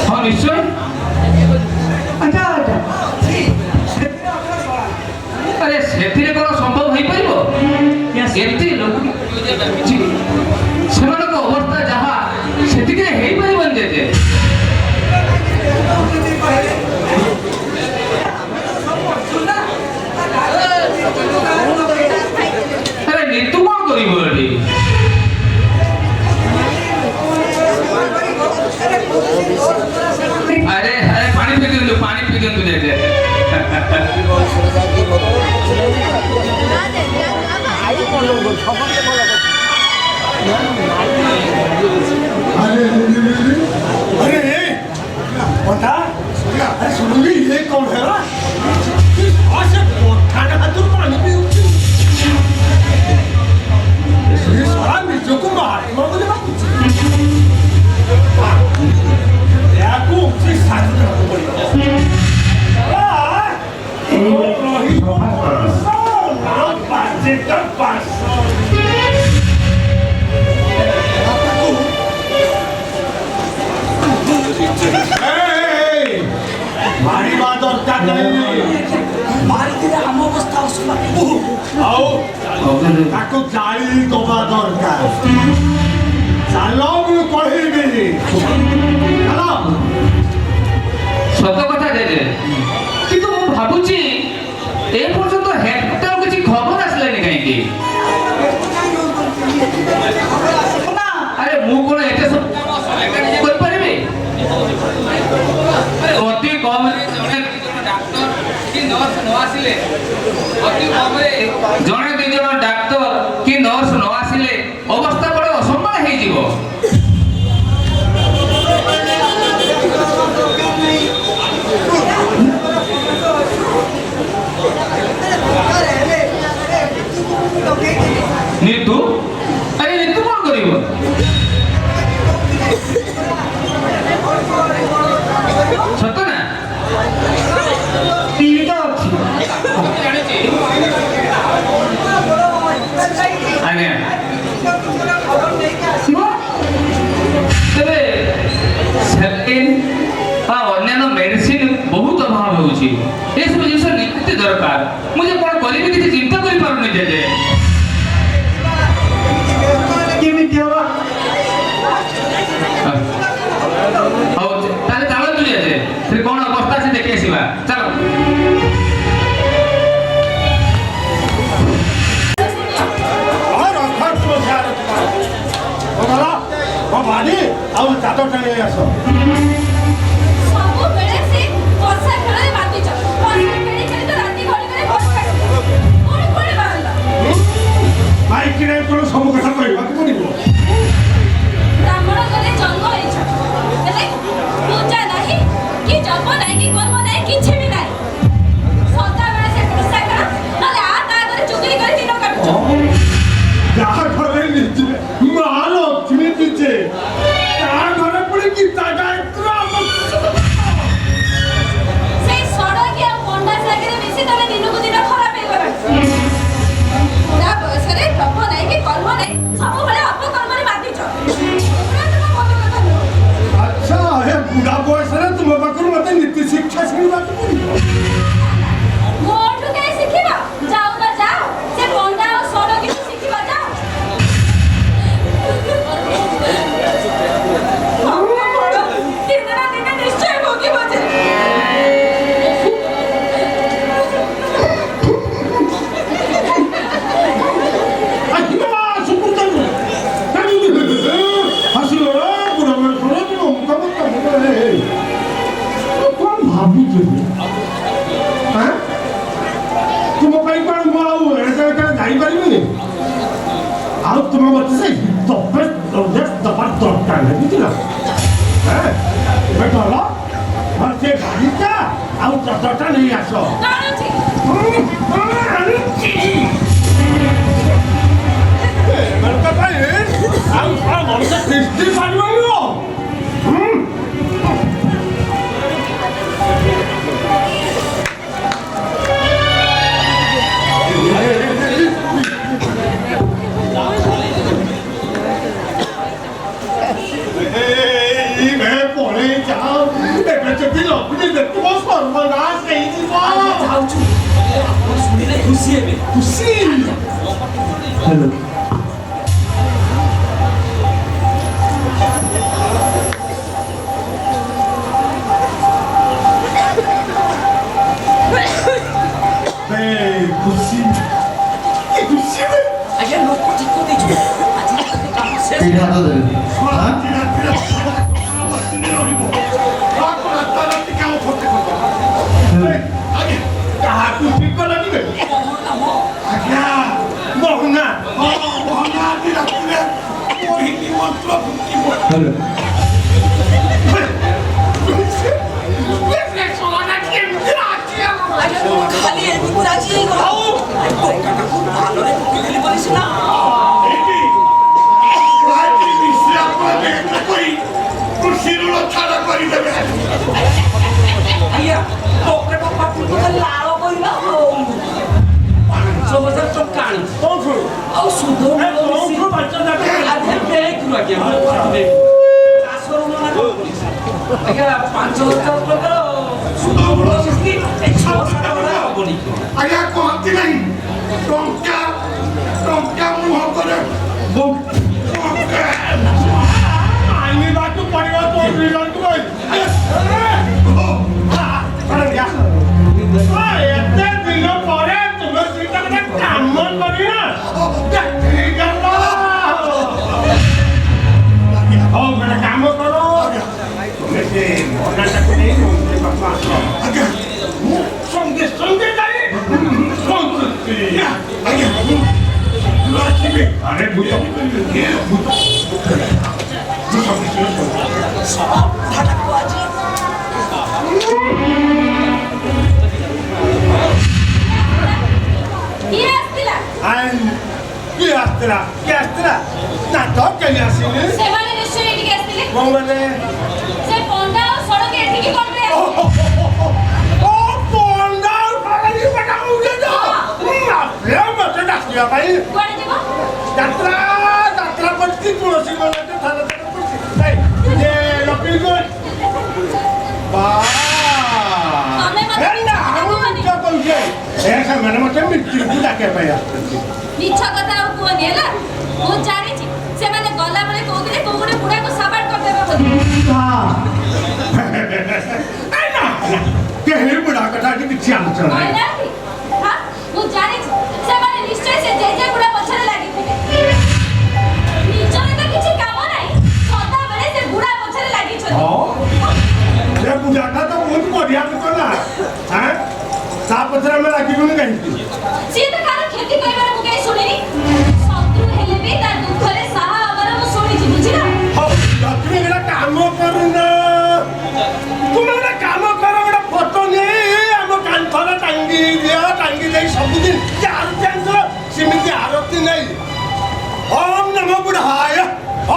हाँ निश्चय अच्छा अच्छा अरे से कौन संभव हो पार एमती लोक से अवस्था जहाँ से पार जे अरे नीतू कौन कर अरे अरे पानी पी दिंतु जे अरे बता अरे सुनोगी ये कौन है ना ऐसे खाना हाथों पानी पी ये सारा मिर्चों को मार बोले याकू से साथ करना पड़ेगा मारी बात और क्या करेंगे मारी तेरे हम अवस्था उसका आओ ताको जाई दबा दरकार चलो मैं कहबी चलो सत कथा जे किंतु मु भाबुची ए पर्यंत हेक्टर किसी खबर आसलानी कहीं अरे मु कोन एते सब कर परिबे अरे अति कम जने डाक्टर कि नर्स न आसिले अति कम जने दि जन डाक्टर कि नर्स न आसिले अवस्था बड़ असंभाल हे जीवो नीतू କରିବ ସତ ନା ଏଇଟା ଅଛି ଜାଣିଛି ଆଜ୍ଞା ତେବେ ସେକେଣ୍ଡ ବା ଅନ୍ୟାନ୍ୟ ମେଡିସିନ ବହୁତ ଅଭାବ ହେଉଛି ଏସବୁ ଜିନିଷ ନିହାତି ଦରକାର ମୁଁ ଯେ କ'ଣ କରିବି କିଛି ଚିନ୍ତା କରିପାରୁନି ଜେଜେ କେମିତି ହବ ହଉ ତାହେଲେ ଚାଲନ୍ତୁ ଜେଜେ ସେଠି କ'ଣ ଅବସ୍ଥା ଅଛି ଦେଖି ଆସିବା ଚାଲ ଆଉ ଚାଦର ଟାଣି ଆସ ସବୁବେଳେ ସେ ବର୍ଷା ଖେଳରେ ମାତିଛ ବର୍ଷା ଖେଳି ଖେଳି ତ ରାତି ଘଡ଼ି କରି ବର୍ଷା ପୁଣି କୁଆଡ଼େ ବାହାରିଲ ମାଇକିରେ କ'ଣ ସବୁ କଥା କହିବାକୁ ପଡ଼ିବ ବ୍ରାହ୍ମଣ ଘରେ ଜନ୍ମ ହେଇଛ ହେଲେ ପୂଜା ନାହିଁ କି ଜପ ନାହିଁ କି କର୍ମ ନାହିଁ କିଛି ବି ନାହିଁ ସଦାବେଳେ ସେ ବର୍ଷା ଖେଳ ନହେଲେ ଆ ତା ଘରେ ଚୁଗଲି କରି ଦିନ କାଟୁଛ ଯାହା ଘରେ ନିଜେ ମା ଲକ୍ଷ୍ମୀ ନିଜେ ତା ଘରେ ପୁଣି ଗୀତା ଗାୟତ୍ର ସେଇ ସଡ଼କି ଆଉ ପଣ୍ଡା ସାଙ୍ଗରେ ମିଶି ତମେ ଦିନକୁ ଦିନ ଖରାପ ହେଇଗଲାଣି ବୁଢ଼ା ବୟସରେ ଜପ ନାହିଁ କି କର୍ମ ନାହିଁ ସବୁବେଳେ ଅପକର୍ମରେ ମାତିଛ ଏଗୁଡ଼ା ତମ ମନ କଥା ନୁହଁ ଆଚ୍ଛା ଏ ବୁଢ଼ା ବୟସରେ ତୁମ ପାଖରୁ ମୋତେ ନୀତି ଶିକ୍ଷା ଶୁଣିବାକୁ ପଡ଼ିବ ମୋଠୁ କାହିଁ ଶିଖିବ ଯାଉ ନା ଯାଅ ସେ ପଣ୍ଡା ଆଉ ସଡ଼କି ଶିଖିବ ଯାଅ ଦିନେ ନା ଦିନେ ନିଶ୍ଚୟ ଭୋଗିବ ଯେ ତୁମ ପାଇଁ କ'ଣ ମୁଁ ଆଉ ଯାଇପାରିବିନି ଆଉ ତୁମ ମତେ ସେ ଦବା ଦରକାର ନାହିଁ ବୁଝିଲ ଏବେ କର ସେ ଗାଡ଼ିଟା ଆଉ ଚାଦରଟା ନେଇ ଆସ ଜାଣୁଛି ଏମାନଙ୍କ ପାଇଁ ଆଉ ମଣିଷ ଖ୍ରୀଷ୍ଟି ପାରିବନି ପଳେଇ ଯାଅ ଏବେ ଯଦି ଲକ୍ଷ୍ମୀ ଦେଖିବ ସର୍ବନାଶ ହେଇଯିବ ଯାଉଛୁ ଆପଣ ଶୁଣିଲେ ଖୁସି ହେବେ ଖୁସି ଖୁସି ଖୁସି ଆଜ୍ଞା ଲୋକ ଠିକ ଦେଇଛୁ ଆଜି ରାତିରେ କାମ ଶେଷ ଏଇଠି ହାତ ଦେବେ ହଁ କାହାକୁ ଠିକ କଲାନି ଆଜ୍ଞା ବହୁନା ଆଜି ରାତିରେ ମୋହିନୀ ମନ୍ତ୍ର ଫୁଟିବ ହେଲୋ ଖାଲି ଏମିତି ରାଜି ହେଇଗଲା ଟଙ୍କାଟାକୁ ଭଲରେ ପକେଇଦେଲି ବୋଲି ସିନା ଏଠି ପ୍ରାୟ ମିଶ୍ରେ ଆପଣ ବେଗ କରି କୃଷି ଋଣ ଛାଡ଼ କରିଦେବେ ଆଜ୍ଞା ଟଙ୍କାଟା ପାଟିକୁ ତ ଲାଳ କହିଲା 5,000 ଟଙ୍କା ଆଣି ଆଉ ସୁଧ ଆଜ୍ଞା ଚାଷ ଋଣ ଆଜ୍ଞା 5,000 ଟଙ୍କାର ସୁଧ ଋଣ ମିଶିକି 6-7 ଭଳିଆ ହବନି ଆଜ୍ଞା କହନ୍ତି ନାହିଁ ଟଙ୍କା ଟଙ୍କା ମୁହଁ କରେ ଆଣିବାକୁ ପଡ଼ିବ ତ ଏତେ ଦିନ ପରେ ତୁମେ ସେଇଟା ଗୋଟେ କାମ କରିବ ହଉ ଗୋଟେ କାମ କର ତୁମେ ସେ ମନାଟାକୁ ନେଇ ମନ୍ଦିର ପାଖକୁ ଆସ ମୁଁ ସଙ୍ଗେ ସଙ୍ଗେ ଯାଇ ସନ୍ତୁଷ୍ଟି ଆଜ୍ଞା ଆରେ ଭୂତ ସଭାଟାକୁ ଆଜି କିଏ ଆସିଥିଲା କିଏ ଆସିଥିଲା କିଏ ଆସିଥିଲା ନା ତ କେହି ଆସିନି ସେମାନେ ନିଶ୍ଚୟ ଏଠିକି ଆସିଥିଲେ କଣ ମାନେ ସେ ପଣ୍ଡା ଆଉ ସଡ଼କ ଏଠିକି କଣ ପାଇଁ ଆସିଥିଲେ? ଓ ପଣ୍ଡା ଉଠାଇ ବେଟା ଉଠେ ତ ମତେ ଡାକିବା ପାଇଁ କୁଆଡ଼େ ଯିବ? ଯାତ୍ରା ଯାତ୍ରା ପଡ଼ିଛି ତୁଳସୀ ଗଲାଟେ ଥରେ ଥରେ ପଡ଼ିଛି ଏ ଲକ୍ଷ୍ମୀ ଗୋ ତମେ ମତେ ସେମାନେ ମତେ ମିଟିଂକୁ ଡାକିବା ପାଇଁ ଆସୁଛନ୍ତି ମିଛ କଥା ଆଉ କୁହନି ହେଲା ମୁଁ ଜାଣିଛି ସେମାନେ ଗଲାବେଳେ କହୁଥିଲେ କୋଉ ଗୋଟେ ବୁଢ଼ାକୁ ସାବାଟ କରିଦେବେ ବୋଲି କେହି ବୁଢ଼ା କଥା ଏଠି କିଛି ଆଲୋଚନା ନାହିଁ କହିନାହାନ୍ତି ହଁ ମୁଁ ଜାଣିଛି ସେମାନେ ନିଶ୍ଚୟ ସେ ଜେଜେ ବୁଢ଼ା ପଛରେ ଲାଗିଥିବେ ନିଜର ତ କିଛି କାମ ନାହିଁ ସଦାବେଳେ ସେ ବୁଢ଼ା ପଛରେ ଲାଗିଛନ୍ତି ସେ ବୁଢ଼ାଟା ତ ବହୁତ ବଢ଼ିଆ ଲୋକ ନା ତା ପଛରେ ଆମେ ଲାଗିବୁନି କାହିଁକି ସିଏ ତ କାହାର କ୍ଷତି କରିବାର ମୁଁ କାହିଁ ଶୁଣିନି ଶତ୍ରୁ ହେଲେ ବି ତା ଦୁଃଖରେ ସାହା ହବାର ମୁଁ ଶୁଣିଛି ବୁଝିଲ ଲକ୍ଷ୍ମୀ ଗୋଟେ କାମ କରୁନ ତୁମେ ଗୋଟେ କାମ କର ଗୋଟେ ଫଟୋ ନେଇ ଆମ କାନ୍ଥରେ ଟାଙ୍ଗି ଦିଅ ଟାଙ୍ଗି ଦେଇ ସବୁଦିନ ଜାଣିଛ ସେମିତି ଆରତି ନେଇ ଓମ୍ ନମ ବୁଢ଼ାୟ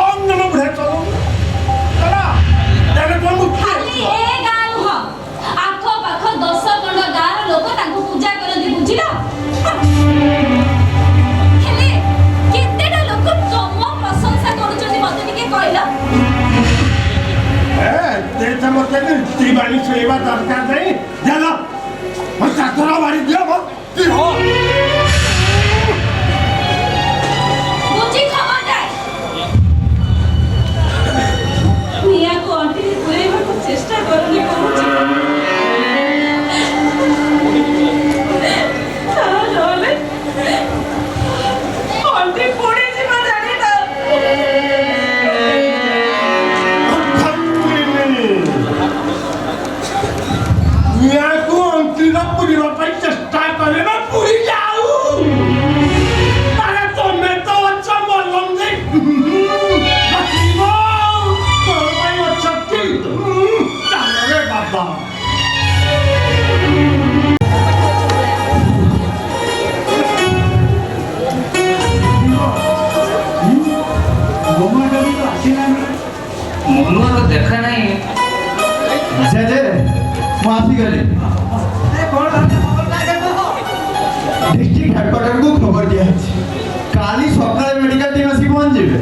ଓମ୍ ନମ ବୁଢ଼ା ଚलो ଖାଲି ଏ ଗାଁ ନୁହଁ ଆଖପାଖ 10 ଖଣ୍ଡ ଗାଁର ଲୋକ ତାଙ୍କୁ ପୂଜା କରନ୍ତି ବୁଝିଲ ହେଲେ କେତେଟା ଲୋକ ତମ ପ୍ରଶଂସା କରୁଛନ୍ତି ମତେ ଟିକେ କହିଲ ମତେ ତ୍ରିବାଣୀ ଶୁଣିବା ଦରକାର ନାହିଁ ଜାଲ ମୋ ଚାଦର ମାରି ଦିଅ ବୁଝି ଖବରଦାର ନିଆଁକୁ ଅଣ୍ଟିରେ ପୁରେଇବାକୁ ଚେଷ୍ଟା କରୁନି କହୁଛି ନହେଲେ ଅଣ୍ଟି ପୋଡ଼ିଯିବ ଜାଣିଲ ନିଆଁକୁ ଅଣ୍ଟିର ପୁରିବା ପାଇଁ ଚେଷ୍ଟା କଲେ ନା ପୁରି ଯାଉ ଆରେ ତମେ ତ ଅଛ ମଲମ ଦେଇ ତୋର ପାଇଁ ଅଛନ୍ତି ଚାଲରେ ବାବା ମନୁଆ ତ ଦେଖା ନାହିଁ ଜେଜେ ମୁଁ ଆସିଗଲି ଡିଷ୍ଟ୍ରିକ୍ଟ ହେଡକ୍ୱାର୍ଟରକୁ ଖବର ଦିଆହେଇଛି କାଲି ସକାଳେ ମେଡିକାଲ ଟିମ୍ ଆସିକି ପହଞ୍ଚିବେ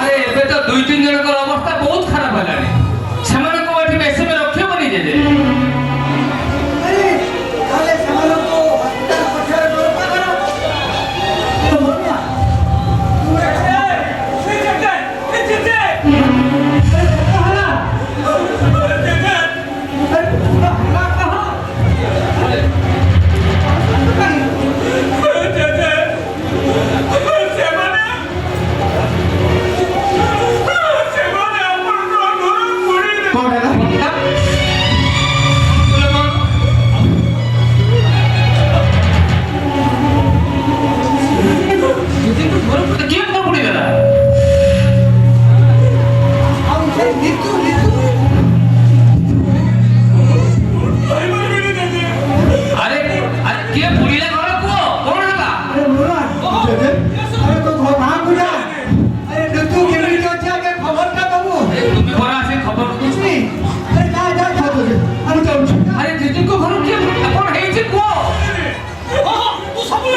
ଆରେ ଏବେ ତ 2-3 ଜଣଙ୍କର ଅବସ୍ଥା ବହୁତ ଖରାପ ହେଲାଣି ସେମାନଙ୍କୁ ଏଠି ବେଶୀ ରଖିବନି ଜେଜେ ସବୁ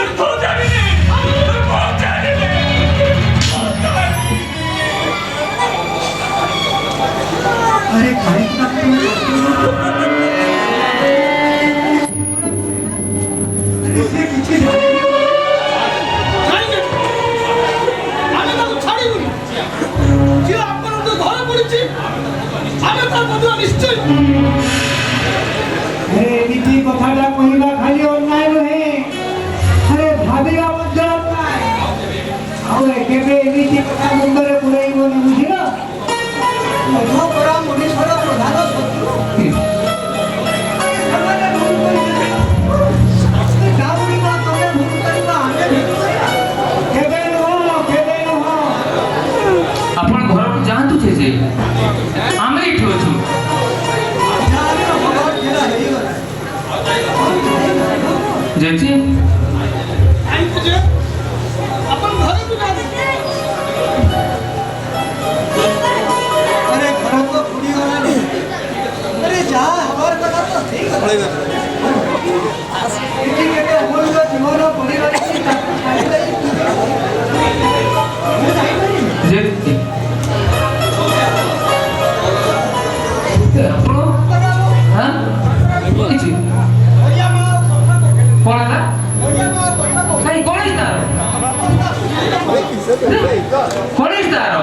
କଣ ହେଇଛି ତାର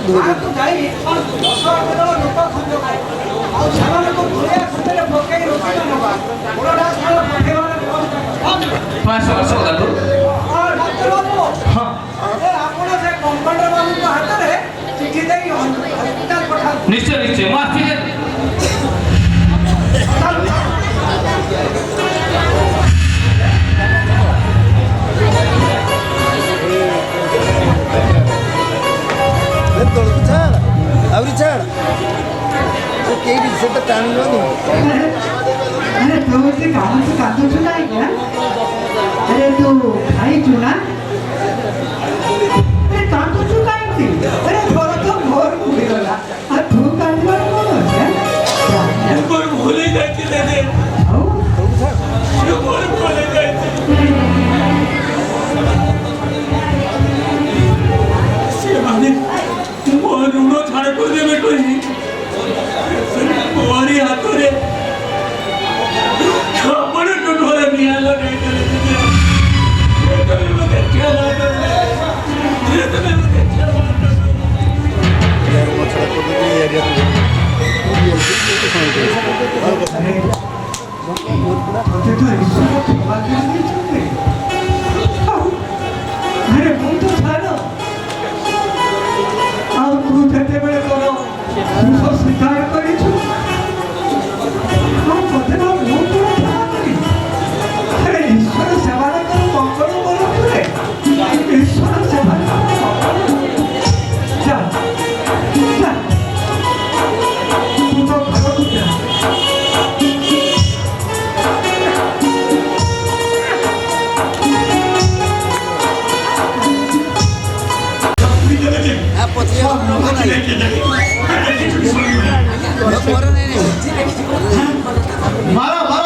ଗାଁକୁ ଯାଇ 10 ଲୋକ ଖଞ୍ଜ ପାଏ ଆଉ ସେମାନଙ୍କୁ ଘୋଡ଼ିଆ ଖଣ୍ଡରେ ପକେଇ ରୋକିବା ନେବା ଗୋଡ଼ଟା ଖେଳ ପକେଇବାର ଆପଣ ସେ କମ୍ପାଉଣ୍ଡର ବାବୁଙ୍କ ହାତରେ ଚିଠି ଦେଇ ହସ୍ପିଟାଲ ପଠାନ୍ତୁ। ନିଶ୍ଚୟ ନିଶ୍ଚୟ ମୁଁ ଆସିଛି ତଳକୁ ଛାଡ଼ ଆହୁରି ଛାଡ଼ କେଇଠି ସେଟା ଟାଣିବନି। अरे तू ते कामाचं कांदूचं नाही का अरे तू खायचू ना अरे कांदूचं काय ते अरे बरं तो घोर उडीला आ तू कांदवर बोल कोण भुले जायचे रे हो कोण भुले जायचे ସେମାନେ ମୋ ଋଣ ଛାଡ଼ କରିଦେବେ କହି ମୋରି ହାତରେ ଆପଣ ଟୁଟୁରେ ନିଆଁ ଲଗେଇଦେଲେ ତମେ ମୋତେ କ୍ଷମା କରିଦେଲେ ତମେ ମୋତେ କ୍ଷମା होते तो ईश्वर क्षमा करने चाहिए अरे वो तो छाड़ो ଆଉ ତୁ ଯେତେବେଳେ ତୋର ଦୋଷ ସ୍ୱୀକାର କରିଛୁ ଆଉ ମୋତେ ନା ମୁଁ ତୋର କ୍ଷମା କରିବି ଆରେ ଈଶ୍ୱର ସେମାନଙ୍କର ମଙ୍ଗଳ କରୁଥିଲେ ଈଶ୍ୱର ସେମାନଙ୍କର ମଙ୍ଗଳ ଯା ଯା ତୁ ତ ଘରକୁ ଯା ମାର ମାର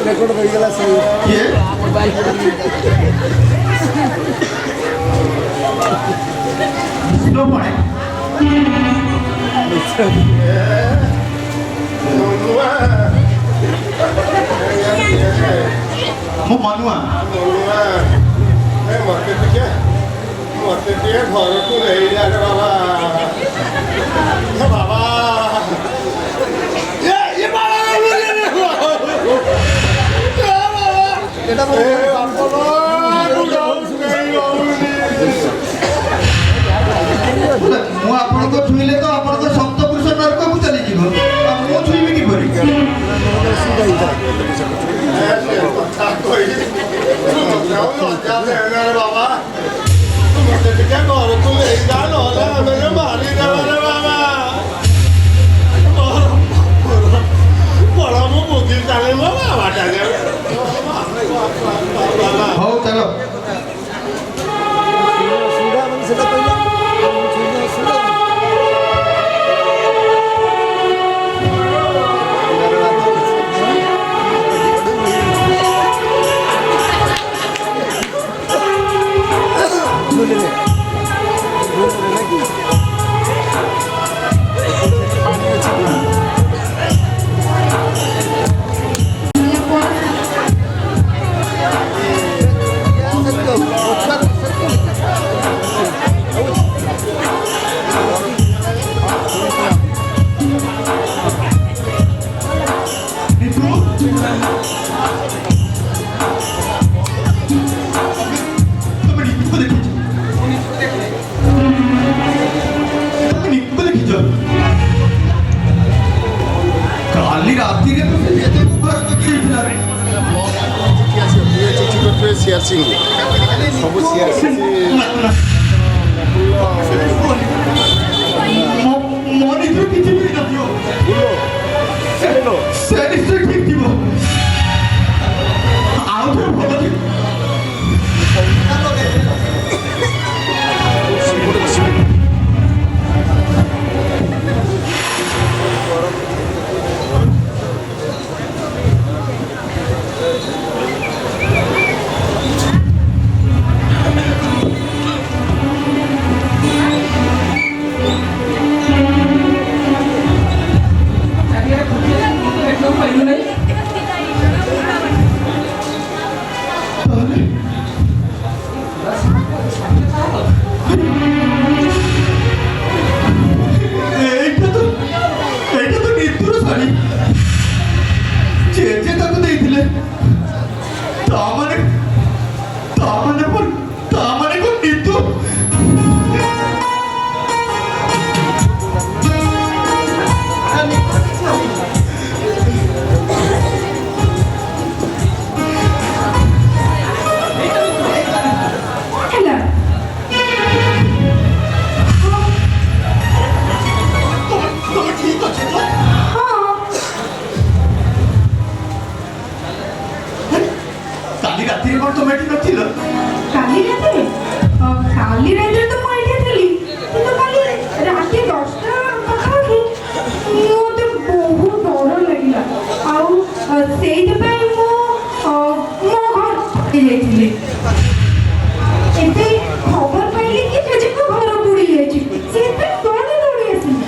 ରେକର୍ଡ ରହିଗଲା ସବୁ କିଏ ମୁଁ ମନୁଆ ମତେ ଟିକେ ଘରକୁ ନେଇଯା ବାବା ବାବା ମୁଁ ଆପଣଙ୍କୁ ଛୁଇଁଲେ ତ ଆପଣଙ୍କ ସପ୍ତପୁରୁଷ ନରକକୁ ଚାଲିଯିବ ଆଉ ମୁଁ ଛୁଇଁବି କିପରି ବାବା ମତେ ଟିକେ ଘରକୁ ନେଇଯା ନହେଲେ ଆମେ ମାରିଦେବାରେ ବାବା ବଡ଼ ମୁଁ ବୁଝି ଚାଲେ ମୋ ବାବାଟା ହଉ ଚାଲ ସେଟା କହିଲା କାଲି ରାତିରେ ତ ସେ ଏତେ ଉପହାର କରିଥିଲା ସିଆର ସିଂ ସବୁ ସିଆର ସିଂ ମୋ ନିଜର କିଛି ବି ନଥିବ ସେ ନିଶ୍ଚୟ ଠିକ୍ ଥିବ ଆଉ ଥରେ ଭଲ ଥିବ କ'ଣ ତୁମେ ଏଠି ନଥିଲ? କାଲି ରାତିରେ ତ ମୁଁ ଏଇଠି ଥିଲି କିନ୍ତୁ କାଲି ରାତି 10ଟା ପାଖାପାଖି ମୋତେ ବହୁତ ଡର ଲାଗିଲା ଆଉ ସେଇଥିପାଇଁ ମୁଁ ମୋ ଘର ଯାଇଥିଲି। ଏବେ ଖବର ପାଇଲି କି ଜେଜେଙ୍କ ଘର ବୁଡ଼ି ଯାଇଛି ସେଇଥିପାଇଁ ଦୌଡ଼ି ଆସିଲି।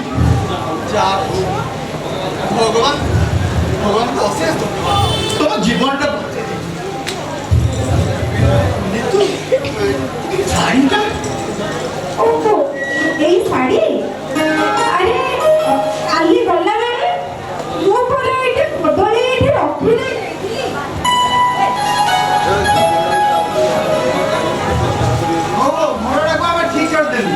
ଭଗବାନ ଭଗବାନଙ୍କୁ ଅଶେଷ ତମ ଜୀବନଟା ଶାଢ଼ୀଟା ଓହୋ ଏଇ ଶାଢ଼ୀ ଆରେ କାଲି ଗଲାବେଳେ ମୁଁ ପୁରା ଏଇଠି ବଦଳି ଏଇଠି ରଖିଦେଇଥିଲି। ହଉ ଘରଟାକୁ ଆମେ ଠିକ କରିଦେଲି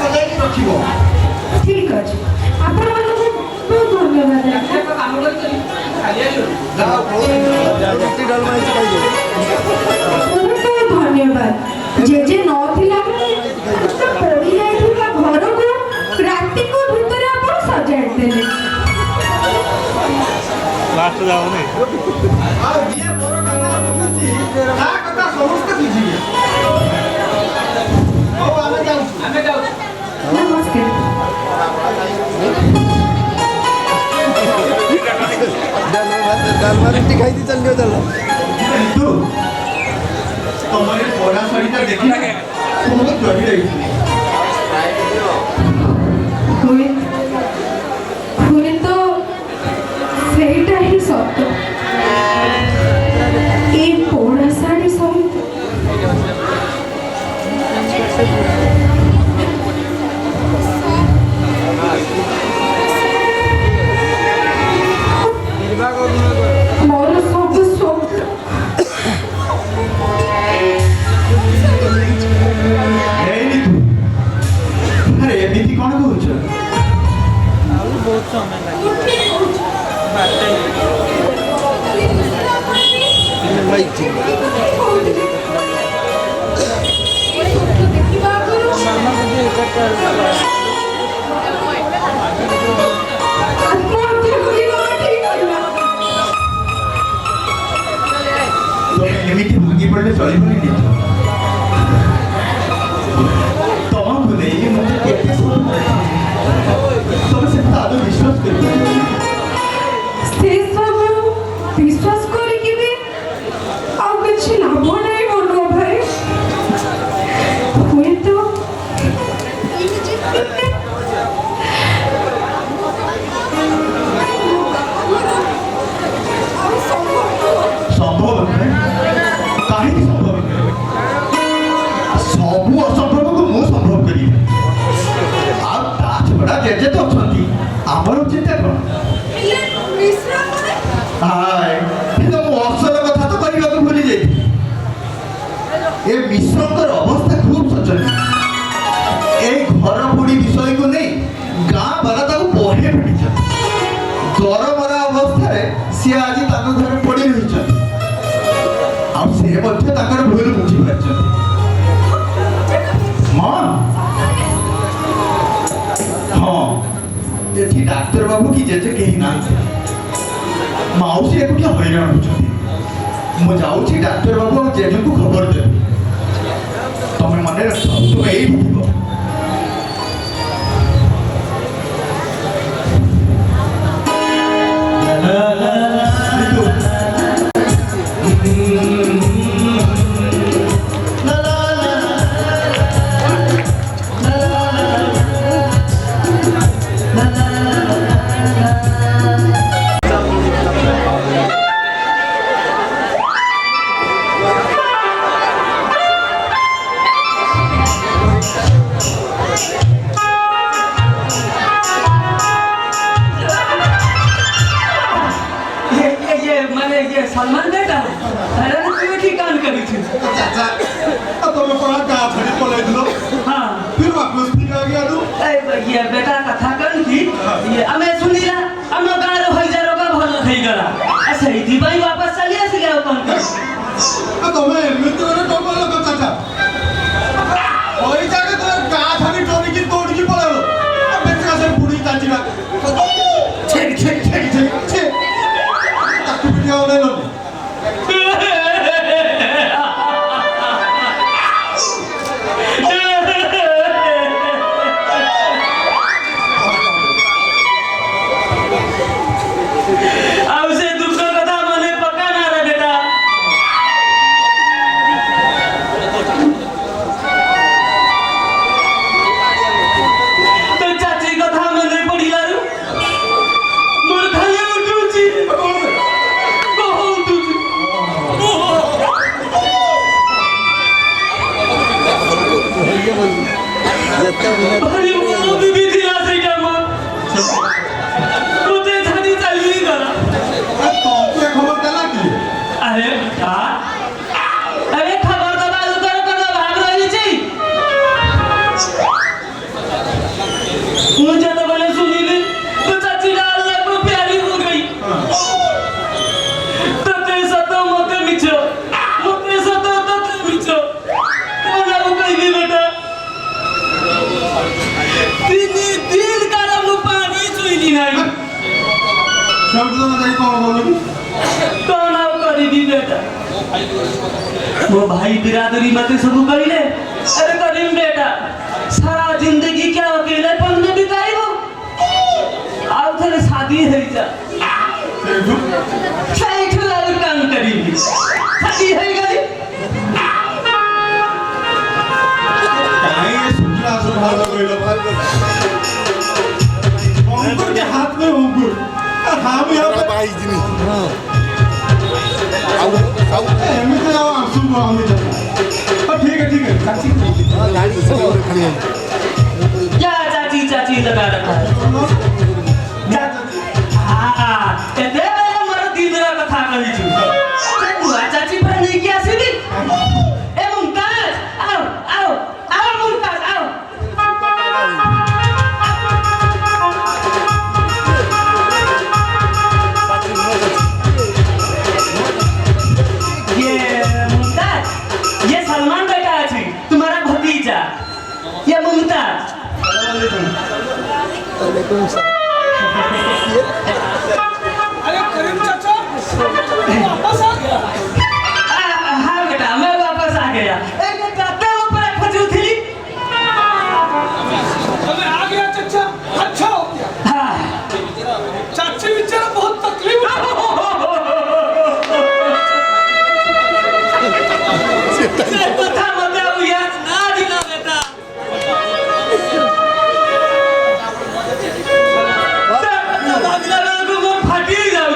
ସଜାଇକି ରଖିବ। ଠିକ ଅଛି ଆପଣମାନଙ୍କୁ ବହୁତ ଧନ୍ୟବାଦ। କାମ କରିଥିଲି ଖାଲି ଆସିବ ବହୁତ ଧନ୍ୟବାଦ। ଜେଜେ ନଥିଲା ପୋଡ଼ି ଯାଇଥିବା ଘରକୁ ରାତିକୁ ଭିତରେ ଆପଣ ସଜାଡ଼ି ଦେଲେ। ଆଉ ଯିଏ ମୋର କାମ ବୁଝୁଛି ତା କଥା ସମସ୍ତେ ବୁଝିବେ। ହଉ ଆମେ ଯାଉଛୁ। ଆମେ ଯାଉଛୁ ନମସ୍କାର। କିନ୍ତୁ ତମର ଏ ପଢ଼ା ଶାଢ଼ୀଟା ଦେଖି ବହୁତ ଡରି ଯାଇଥିଲି। ହୁଏତ ସେଇଟା ହିଁ ସତ। ଏ ପୋଡ଼ା ଶାଢ଼ୀ ସହିତ ମୋର ସବୁ ସ୍ୱପ୍ନ ହେଇନି ତୁ ଆରେ ଏମିତି କ'ଣ କହୁଛ? ଆତ୍ମହତ୍ୟା କରିବା ଠିକ ହେଲା। ତମେ ଏମିତି ଭାଙ୍ଗି ପଡ଼ିଲେ ଚଳିବନି କି? ତମକୁ ନେଇ ମୋତେ କେତେ ତମେ ସେ ଆଦৌ ବିଶ୍ୱାସ କରିପାରିବ? ସେ ସବୁ ବିଶ୍ୱାସ କରିକି ବି ଆଉ କିଛି ଲାଭ ନାହିଁ ମନୁଆ ଭାଇ। ହୁଏତ ସମ୍ଭବ ନୁହେଁ। କାହିଁକି ସମ୍ଭବ ନୁହେଁ? ସବୁ ଅସମ୍ଭବକୁ ମୁଁ ସମ୍ଭବ କରିବି। ଆଉ ତା ଛଡ଼ା ଜେଜେ ତ ଅଛନ୍ତି ଆମର ଚିନ୍ତା କ'ଣ? ହାୟ କିନ୍ତୁ ମୁଁ ଅସଲ କଥା ତ କହିବାକୁ ଭୁଲି ଯାଇଥିଲି। ଏ ମିଶ୍ରଙ୍କର ଅବସ୍ଥା ଖୁବ୍ ଶୋଚନୀୟ। এই ঘর বুড়ি বিষয়କୁ ନେଇ ଗାଁ ବାଲା ତାକୁ ବହେ ପିଟିଛନ୍ତି। ଦରମରା ଅବସ୍ଥାରେ ସିଏ ଆଜି ତାଙ୍କ ଘରେ ପଡ଼ି ରହିଛନ୍ତି। ଆଉ ସେ ମଧ୍ୟ ତାଙ୍କର ଭୁଲ ବୁଝିପାରିଛନ୍ତି। ହଁ ଏଠି ଡାକ୍ତର ବାବୁ କି ଜେଜେ କେହି ନାହାନ୍ତି। ମାଉସୀ ଏକୁଟିଆ ହଇରାଣ ହେଉଛନ୍ତି। ମୁଁ ଯାଉଛି ଡାକ୍ତର ବାବୁ ଆଉ ଜେଜେଙ୍କୁ ଖବର ଦେବି। ତମେ ମନେ ରଖ ତୁମେ ଏଇଠି ଥିବ। सलमान बेटा अरे तुम्हें ठीक काम करी थी। चाचा अब तो मैं पढ़ा कहाँ था नहीं पढ़ाई दिलो हाँ फिर वापस भी आ गया तू ये बेटा कथा कन थी ये हमें सुनीला हम गाँव हो जा रोगा भलो થઈ ગલા ऐसे ही दिवाई वापस चली आसी गया कौन अब तो मैं मृत्यु ने टोपा लगा चाचा वही जाके तो कहाँ था नहीं टोरी की तोड़ की पड़ा लो अब बेटे का से पूरी चाची का छेक छेक छेक छेक छेक ताकि वीडियो ସେଉଠୁ ତମେ ଯାଇ କ'ଣ କଲ କି? कौन ଆଉ କରିବି बेटा ମୋ ଭାଇ बिरादरी मते सब कहले अरे करीम बेटा सारा जिंदगी क्या अकेलेपन में बिताइबो आउ थले शादी है जा ସେଇଠୁ ସେଇଠୁ ଆଉ କାମ କରିବି शादी है गली କାହିଁ ଏ ଶୁଖିଲା ସ୍ୱଭାବ କହିଲ? अंकुर के हाथ में अंकुर हम यहाँ पे एमती आओ आंसू को हम ठीक है चाची जा चाची चाची लगा रखा है हाँ एते बेला मोर दिलरा कथा कहि छु बुआ चाची पर नहीं किया सीधी ए मुमताज आओ आओ आओ मुमताज आओ ये सलमान बेटा है तुम्हारा भतीजा ये मुमताज अरे करीम चाचा वापस आ गया हाँ बेटा मैं वापस आ गया एक जाते ऊपर खजू थी अबे आ गया चाचा अच्छा हो गया हाँ चाची बेचारा बहुत तकलीफ में कथा बताओ यार ना दिला बेटा भागला को मोर फाटी जाऊ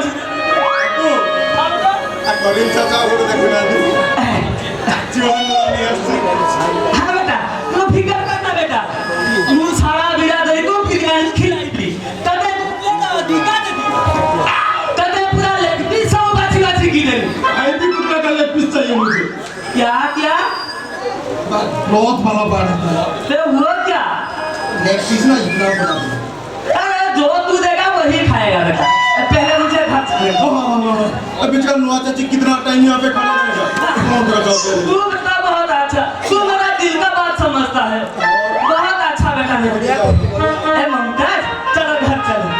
करीम चाचा को देखना चाची हाँ बेटा तू फिकर करना बेटा तू सारा बिरादरी को बिरयानी खिलाई थी तबे बेटा दिखा दे तबे पूरा लेग पीस सब बाची बाची की दे आई भी कुत्ता का लेग पीस चाहिए मुझे क्या क्या बहुत बड़ा बात है तो हुआ क्या लेग पीस ना इतना बड़ा अरे जो तू देगा वही खाएगा बेटा पहले मुझे खर्च दे अब बेचारा नुआ चाची कितना टाइम यहाँ पे खड़ा रहेगा कौन बचा तू बेटा बहुत अच्छा तू मेरा दिल का बात समझता है बहुत अच्छा बेटा है ए मुमताज चलो घर चलो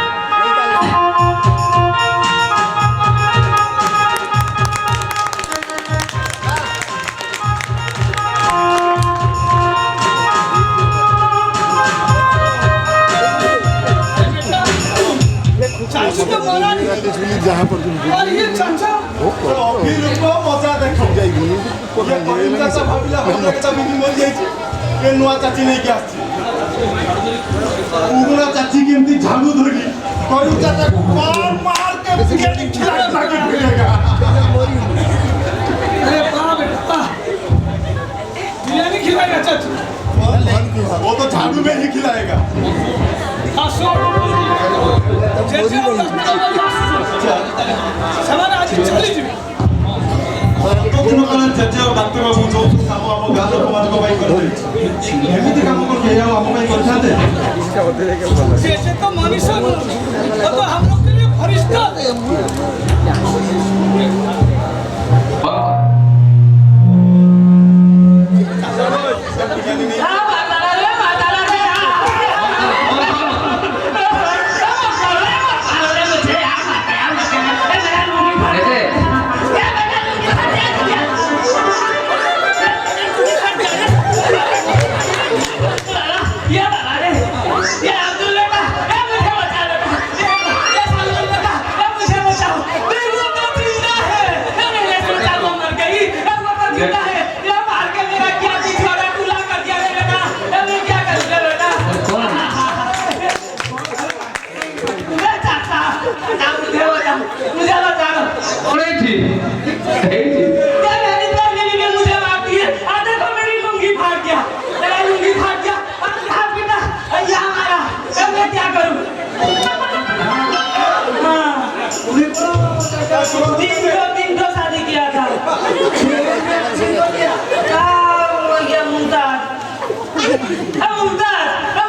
चाची तो मारा नहीं और ये चाचा अभी रुको मजा देखो ये करीम चाचा भाबिला हम लगता बीबी मर जाई ये नुआ चाची नहीं क्या उगना चाची की एमती झाड़ू धरी करीम चाचा को मार के बिरयानी खिला के भेजेगा अरे बाप बेटा बिरयानी खिलाएगा चाची वो तो झाड़ू में ही खिलाएगा खासो जैसे सवाल आज चली जी तो दिन काल जजे और डॉक्टर बाबू जो काम हम गालो समाज को भाई करते एमती काम को के हम भाई करते जैसे तो मनीषा वो तो हम लोग के लिए फरिश्ता तीन दो शादी किया था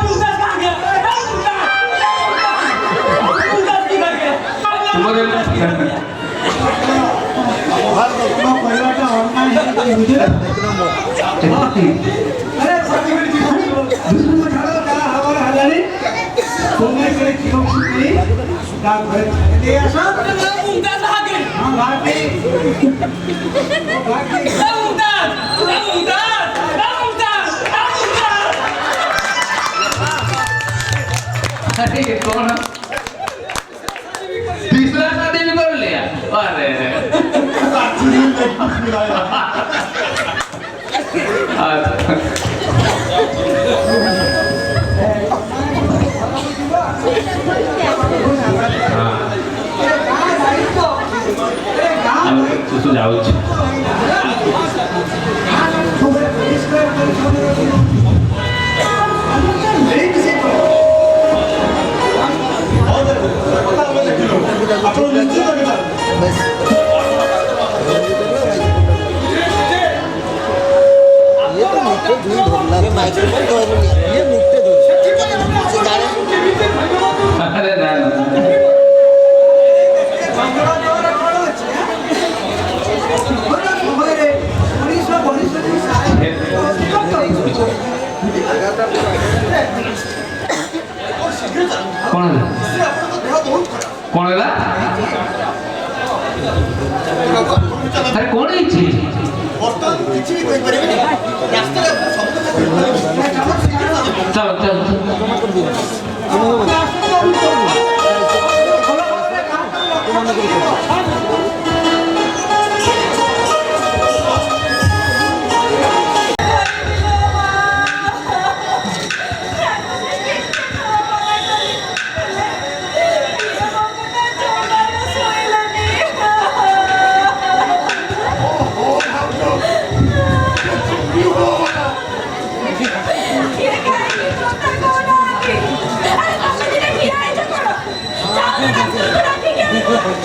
मुमताज कहाँ गया मुमताज किधर गया परिवार का ऑनलाइन मुझे अरे दुश्मन खड़ा क्या हमारा हजारी तुमने करे क्यों ଅଛି ତା ଘରେ ଦେଇ ଆସ ମୁମତାଜ ଭାଗେ ହଁ ଭାଗି ଭାଗି ମୁମତାଜ अरे ये कौन है? तीसरा शादी भी कर लिया अरे तू जाऊ ଆପଣ ନିଶ୍ଚିତ अरे ना कौन है कौन है अरे कौन है चीज चलो चलो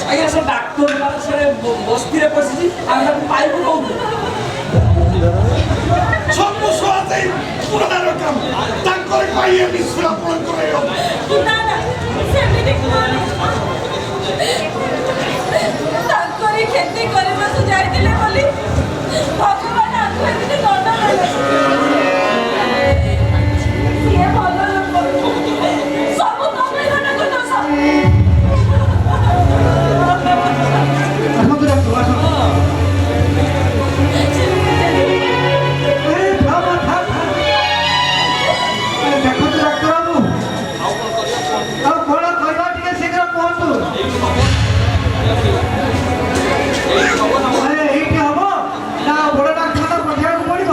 ଆଜ୍ଞା ସେ ଡାକ୍ତର ମାନେ ସେ ବସ୍ତିରେ ପଶିଛି ଆମେ ତାକୁ ପାଇବୁ କୋଉଠୁ ସବୁ ଶୁଆତେ ପୁରାର କାମ ତାଙ୍କର କହିଏ ବିଶ୍ୱାସ ଆପଣଙ୍କର ନା ନା ସେମିତି କୁହନି ତାଙ୍କରି କ୍ଷତି କରିବାକୁ ଯାଇଥିଲେ ବୋଲି ଭଗବାନ ଆମକୁ ଏମିତି ଦଣ୍ଡ ଦେଲେ ସିଏ ଭଲ ଲୋକ ସବୁ ତମେମାନଙ୍କୁ ଦୋଷ ଦେଖନ୍ତୁ ଡାକ୍ତର ବାବୁ ଆଉ କଣ କରିବା ଟିକେ ଶୀଘ୍ର କୁହନ୍ତୁ ଏଇଠି ହବ ନା ବଡ଼ ଡାକ୍ତର ପଠେଇବାକୁ ପଡ଼ିବ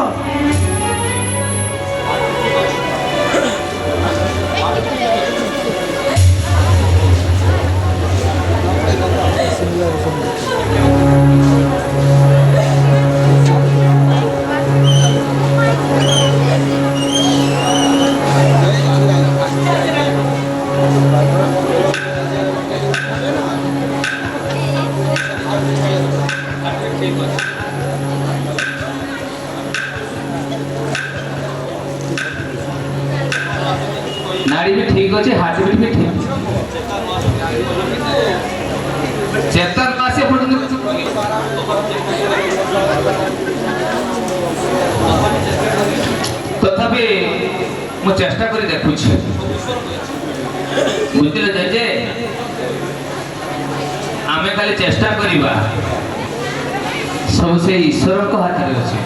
नाड़ी भी ठीक अच्छे हार्ट बीट भी ठीक चेतन पासे तथापि मु चेष्टा कर देखुछि बुझिले जे आमे खाली चेष्टा करिबा सब से ईश्वर को हाथ में अछि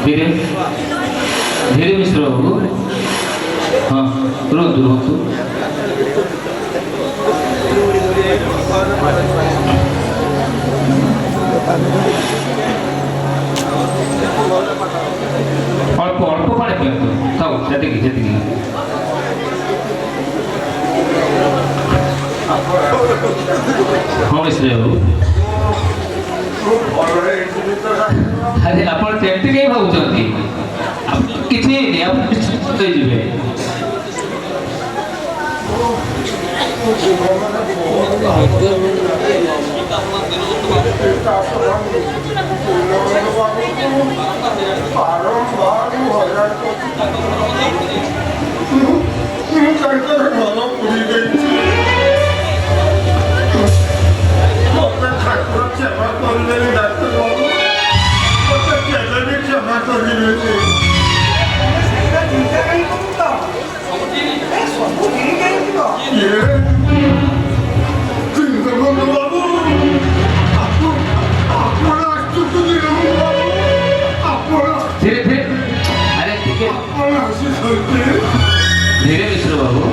धीरे धीरे मिश्र बाबू हाँ रुहतु रुहतु अल्प अल्प पानी पियंतु खाओ सेटिकी सेटिकी हाँ मिश्र बाबू अरे आपण सेमती कहीं भावुचंती किसी नहीं आप निश्चित जीवे धीरे धीरे अरे धीरे धीरे मिश्र बाबू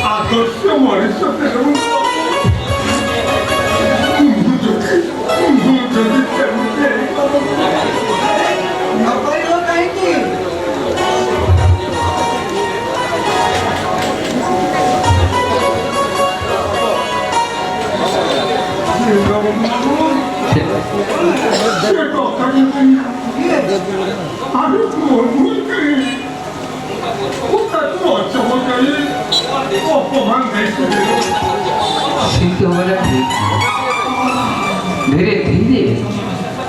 आदर्श मनीष धीरे धीरे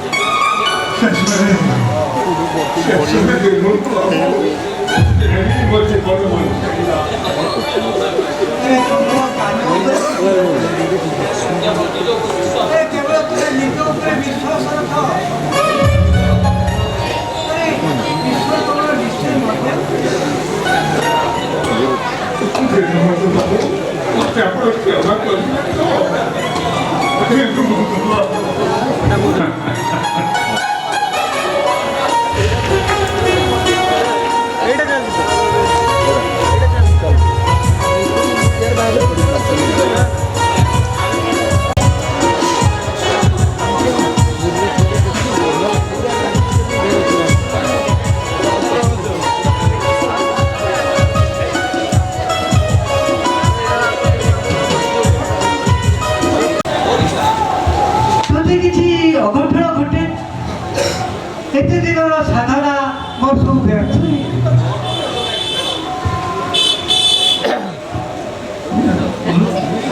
एते दिन साधना मोर सब व्यर्थ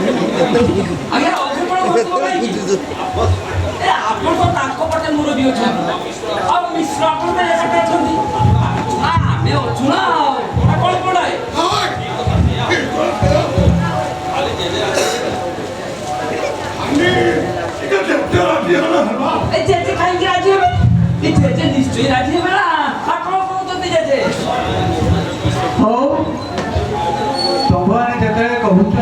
ଆଜ୍ଞା ଅଭିପଣ ବସିବ କାହିଁକି? ଏ ଆପଣ ତ ତାଙ୍କ ପଟେ ମୁରବୀ ଅଛନ୍ତି ଆଉ ମିଶ୍ର ଆପଣ ତ ଏକାଠି ଅଛନ୍ତି ଆମେ ଅଛୁ ନା ଆଉ କଣ ପଡ଼ାଏ ଏ ଜେଜେ କାହିଁକି ରାଜି ହେବେ? ଏ ଜେଜେ ନିଶ୍ଚୟ ରାଜି ହେବେ ନା ଆପଣ କହୁଛନ୍ତି ଜେଜେ ହଉ ତମମାନେ ଯେତେବେଳେ କହୁଛ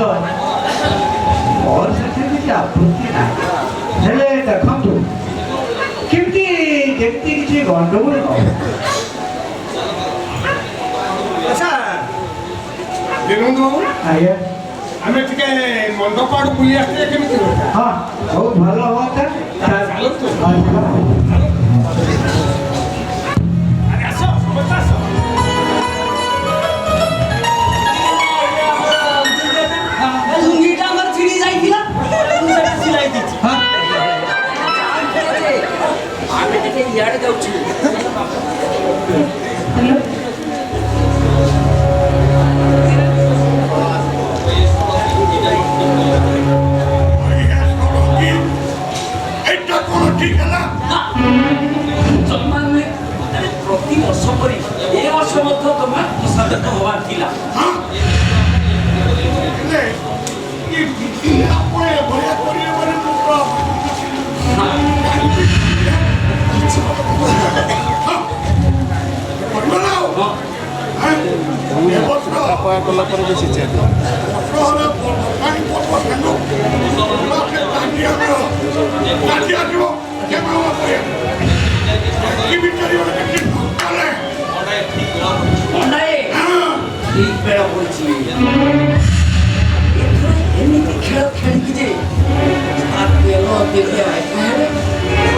ମୋର ସେଥିରେ କିଛି ଆପତ୍ତି ନାହିଁ ହେଲେ ଦେଖନ୍ତୁ କେମିତି ଯେମିତି କିଛି ଗଣ୍ଡଗୋଳ ନ ହୁଏ। ଆଚ୍ଛା ବିନୋଦ ବାବୁ ଆଜ୍ଞା ଆମେ ଟିକେ ମଣ୍ଡପ ଆଡୁ ବୁଲି ଆସିଲେ କେମିତି ହୁଅନ୍ତା? ହଁ ବହୁତ ଭଲ ହୁଅନ୍ତା ଚାଲନ୍ତୁ। ହଁ, ଚାଲ। ଆରେ ଆସ ସମସ୍ତେ ଆସ। ଲୁଙ୍ଗିଟା ଆମର ଛିଡ଼ି ଯାଇଥିଲା ମୁଁ ସେଟା ସିଲାଇ ଦେଇଛି ହଁ ଆମେ ଟିକେ ଇଆଡ଼େ ଯାଉଛୁ ହ୍ୟାଲୋ ମଧ୍ୟ ତମେ ସଚେତନ ହବାର ଥିଲା। ହେଲେ ଏ ବିଧି ଆପଣ ଏଭଳିଆ କରିବେ ବୋଲି ମୁଁ କଲା ପରେ ବେଶୀ ଠିକ ବେଳ ପଡ଼ିଛି। ଏଥର ଏମିତି ଖେଳ ଖେଳିକି ଯେ ତେଲ ଅପେକ୍ଷା ହେଲେ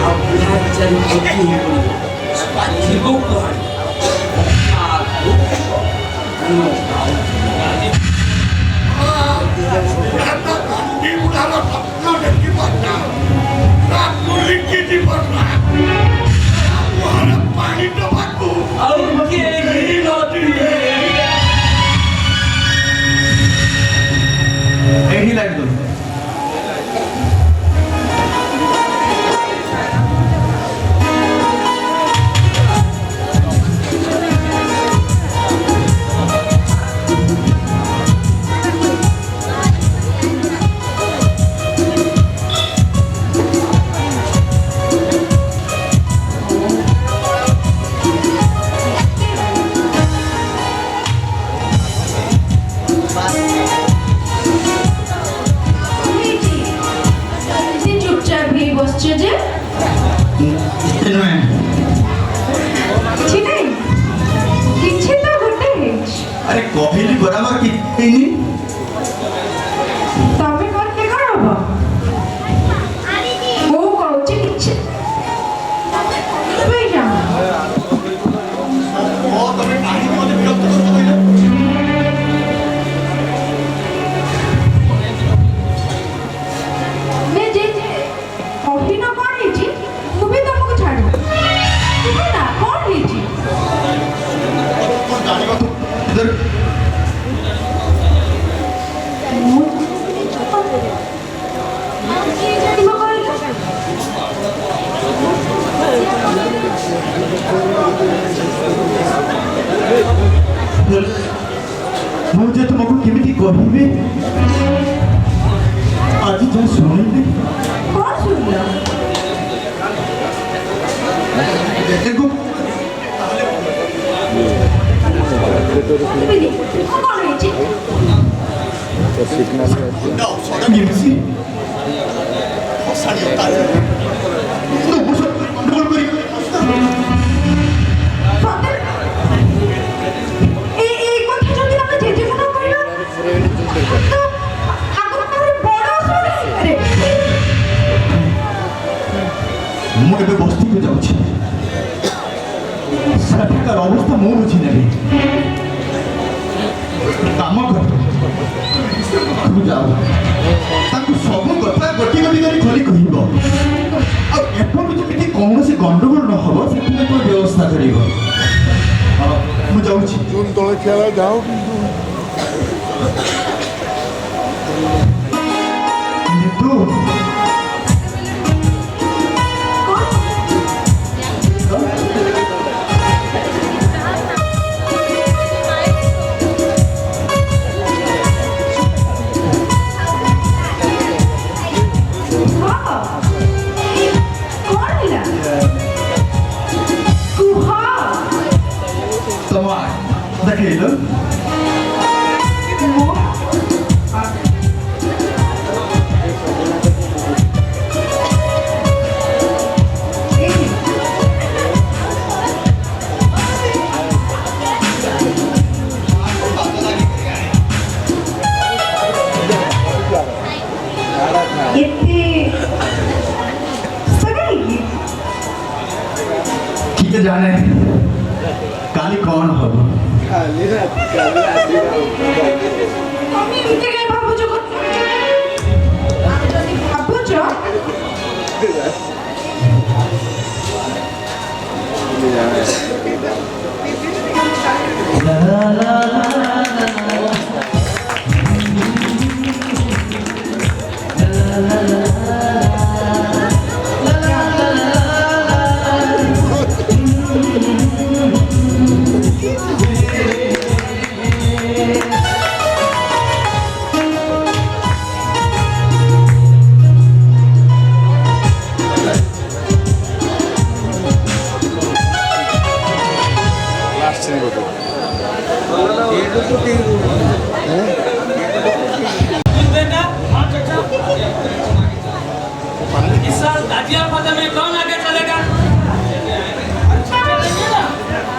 ଆଉ ବୁଢ଼ା ଚାରି ଥିବ କୁଆଡ଼େ ପାଣି ଟମାକୁ ଆଉ କେହି ନଥିବେ। ଏଠି ଲାଇଟ୍ ଦଉ চুপচাপ হয়ে বসছে যে କିଛି ନାହିଁ କିଛି ତ ଗୋଟେ ହେଇଛି। ଆରେ କହିଲି ବରାବର କିଛି ତମେ କରିଲେ କ'ଣ ହବ? ମୁଁ କହୁଛି କିଛି ତୁମେ ଯାଅ। ତମେ କାହିଁକି ମୋତେ ବିରକ୍ତ କରୁଛ କହିଲ? मैं जे कही ना कौन है ମୁଁ ବି ତମକୁ ଛାଡ଼ିବି। ତୁମେ ନା କ'ଣ ହେଇଛି? ମୁଁ କିଏ ଜାଣିବ କହିଲ? ମୁଁ ଯେ ତୁମକୁ କେମିତି କହିବି ଆଜି ଯାହା ଶୁଣିଲି କ'ଣ ଶୁଣିଲ? ଦେଖୁ ତୁମେ କ'ଣ ହେଇଛି? କେମିତି ସତରେ? এই কথা যদি ଆମେ ଜେଜେକୁ ନ କହିଲ ତ ଆଗକୁ ଆହୁରି ବଡ଼ ଅସୁବିଧା ହେଇପାରେ। ମୁଁ ଏବେ ବସ୍ତିକୁ ଯାଉଛି ସେଠାକାର ଅବସ୍ଥା ମୁଁ ବୁଝି ନେବି କାମ କର ତୁ ଯାଅ ତାଙ୍କୁ ସବୁ କଥା ଗୋଟି ଗୋଟି କରି ଖୋଲି କହିବ ଆଉ ଏପଟୁ ଯେମିତି କୌଣସି ଗଣ୍ଡଗୋଳ ନ ହବ ସେଥିପାଇଁ ତୁମେ ବ୍ୟବସ୍ଥା କରିବ ମୁଁ ଯାଉଛି জুন দলে খেলা যাও কিন্তু তোমার দেখেইল किए जाने काली कौन हब আমি এমনি কেন ভাবুছ আর যদি ভাবুছ बेटा इस साल गाजियाबाद में कौन आगे चलेगा? चलेंगे ना,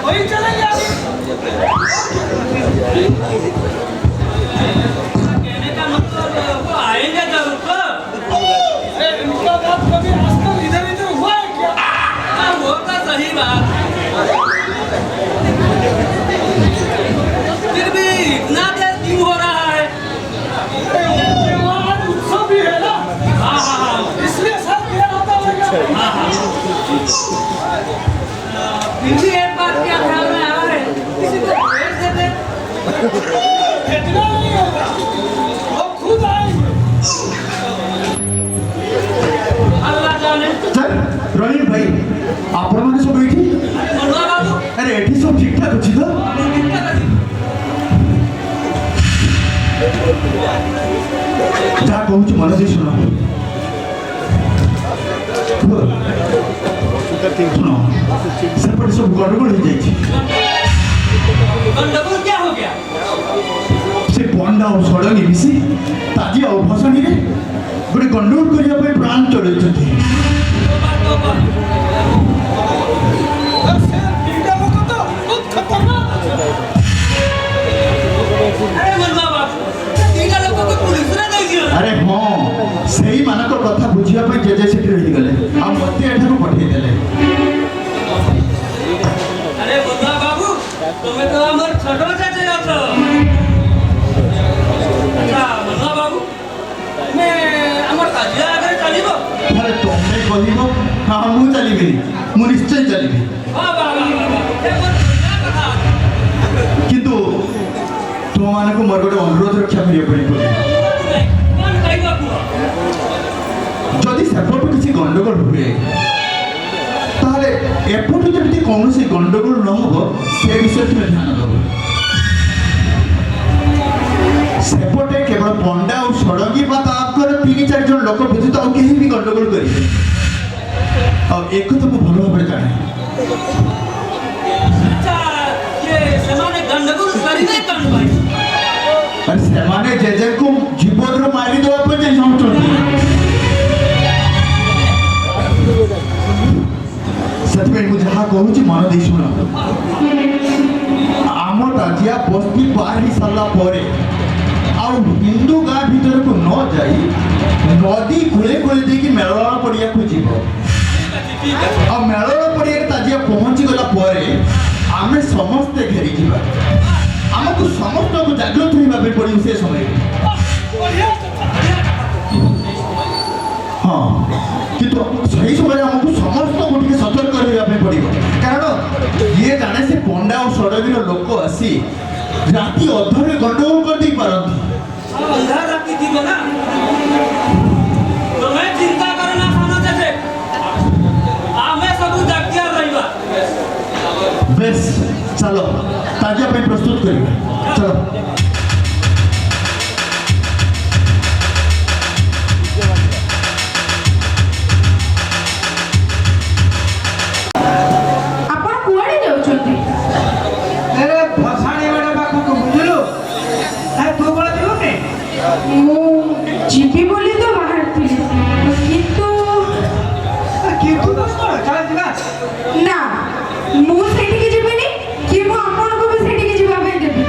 वही चलेंगे अभी। कहने का मतलब वो आएंगे जरूर तो। इनका बात कभी आज तक इधर इधर हुआ है क्या? हाँ, वो तो सही बात। फिर भी इतना देर क्यों हो रहा है? उत्सव भी है ना। हाँ हाँ हाँ, इसलिए सब देर होता होगा। हाँ हाँ। फिर भी एक बात क्या ख्याल में आ रहा है, किसी को भेज देते। भेजना नहीं होगा, वो खुद आएंगे। अल्लाह जाने। सर रवीन भाई आपण मैंने सब ये मनोहर बाबू, अरे ये सब ठीक ठाक अच्छी तो जा कहूँ मन दे शुण शुण सेपटे सब गड़बड़ हो जाए गंडगोल क्या हो गया? से पंडा और सड़ंगी मिसी ताजी और भसणी रे गोटे गंडगोल करने प्राण चढ़े अरे मनोहर बाबू, तीनटा लोक को पुलिस रे दे दियो। अरे हाँ से मानक कथा बुझा जे सेठी रही गले आ मते एठारू पठेई देले अरे मनोहर बाबू, तुम्हें तो हमर छोटो चाचे अछो। अच्छा मनोहर बाबू, मैं हमर काजिया आगे चलीबो। अरे तुमने कहब हाँ मु चलि मु निश्चय चलि वाह वाह वाह वाह, ये बहुत बढ़िया कथा। किंतु तुम मानक मोर गोटे अनुरोध रक्षा करिया पड़ी कौन कहबो कुआ? जदि सेपटू किसी गंडगोल हुए ताहले एपटू जमी कौन से गंडगोल न हो से विषय तुम ध्यान दब सेपटे केवल पंडा और सड़ंगी बा ताकर 3-4 जन लोक व्यतीत और कहीं भी गंडगोल करेंगे और एक तो मु भल भाव जाने अच्छा ये समाने गंडगोल करिबे कौन भाई? अरे सेमाने जे को जीवन रो मारी दो पे जे समझोती सच में मुझे जहाँ कहूँ मन दे शुण आम ताजिया बस्ती पार ही सारा पर हिंदू गाँ भीतर को न जाई नदी कूले कूले देखी मेलण पड़िया को जीव आ मेलण पड़िया ताजिया पहुंची गला पर आमे समस्ते घेरी जीवा आमको समस्त को जागृत होइबा पे पड़ी से समय हाँ किंतु सही समय हमको समस्त को टिके सतर्क होइबा पे पड़िबो कारण ये जाने से पंडा और सड़गीर लोक आसी राति अधरे गंडगोल कर दी पारंती अंधार राति दिबो ना, तुम्हें चिंता करना खाना चाचे। आमे सबू जागिया रहिबा। बेस चलो ताजिया पे प्रस्तुत करिए चलो ଆପଣ କୁଆଡ଼େ ଯାଉଛନ୍ତି? अरे भसाणी वाले पाखु को बुझलु है तू बोल दियोने ମୁଁ ଯିବି ବୋଲି ତ ବାହାରିଥିଲି କିନ୍ତୁ कि तू तो चल जिबा ନା ମୁଁ ସେଠିକି ଯିବିନି କି ମୁଁ ଆପଣଙ୍କୁ ବି ସେଠିକି ଯିବା ପାଇଁ ଦେବି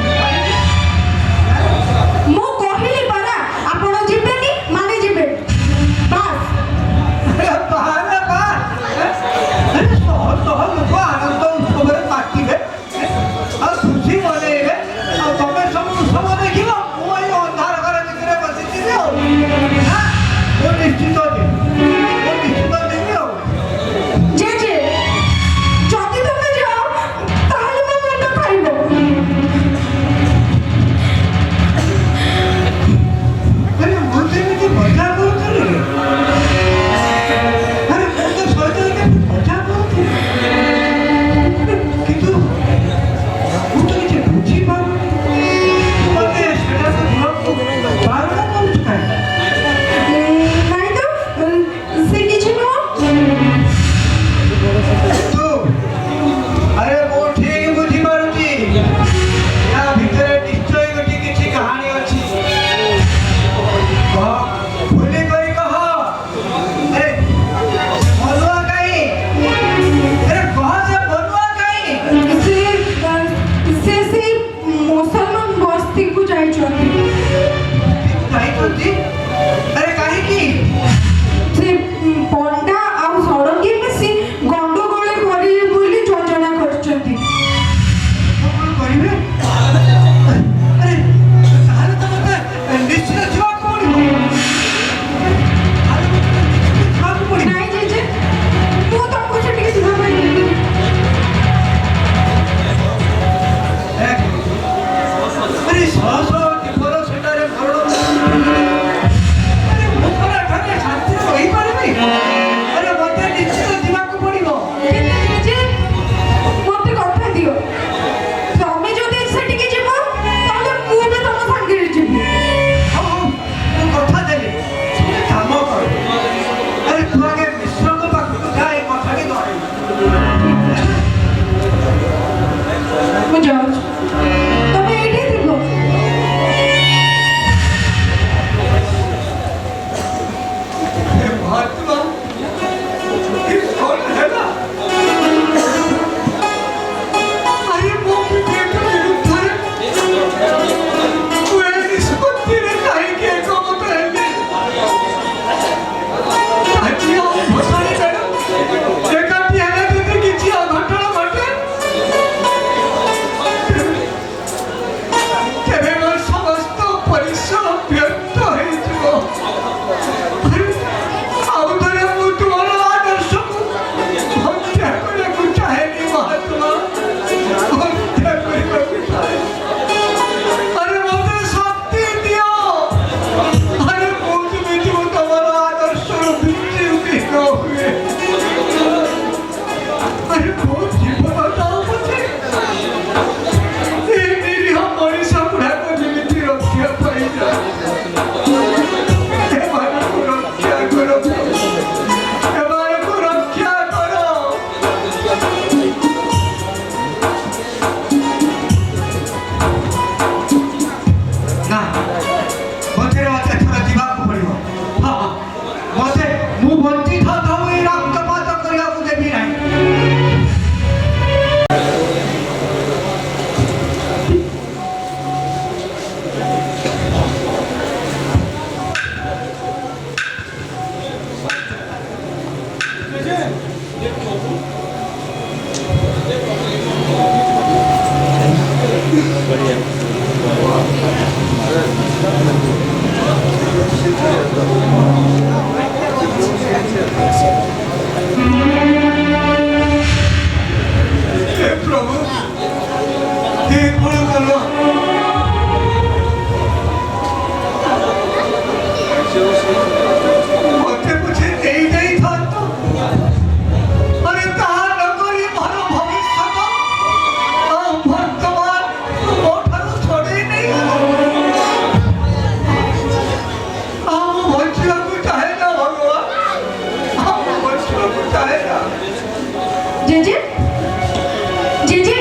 জেজে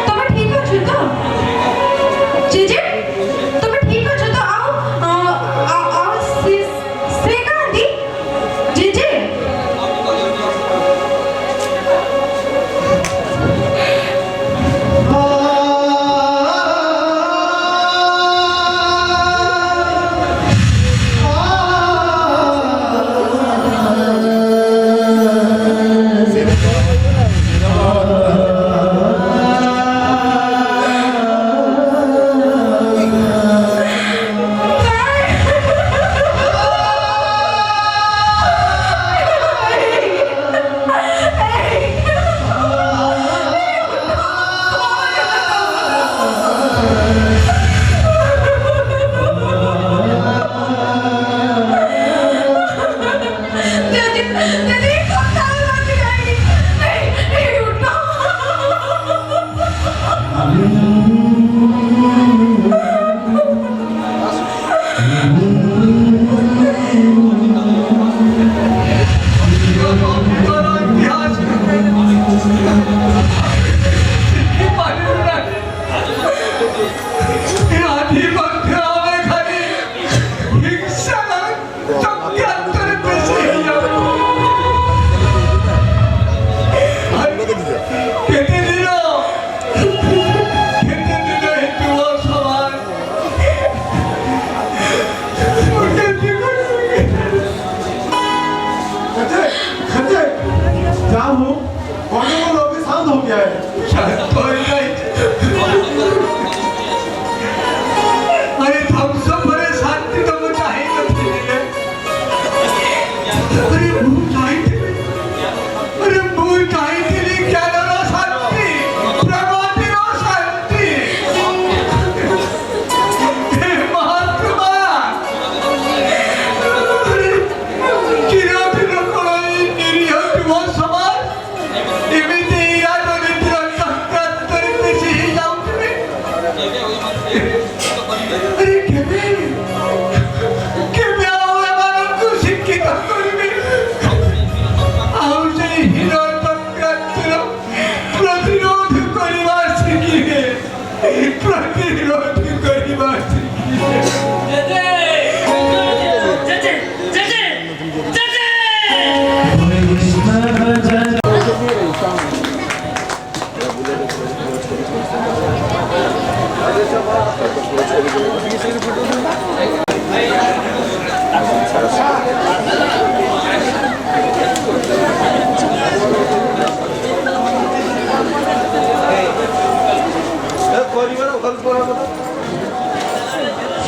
তুমি ঠিক আছো তো? জেজে তুমি ঠিক আছো তো? আও সে কাঁদি জেজে।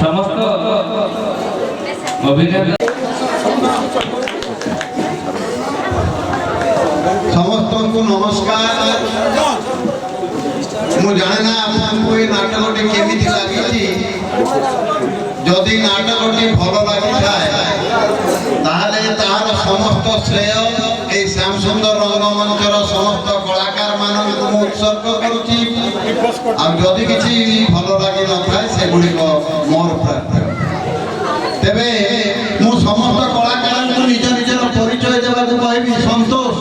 समस्त अभिनेता समस्त को नमस्कार। मु जाने ना आपको ये नाटकटी केमिति लागी जदि नाटकटी भल लगी ताहले तार समस्त श्रेय ए श्याम सुंदर रंगमंचर समस्त कलाकार मानक उत्सर्ग करुची जदि किसी भल लगी न था से गुड़िक मोर प्राप्य तेबे मु समस्त कलाकार को निज निजर परिचय देवा कहबी। संतोष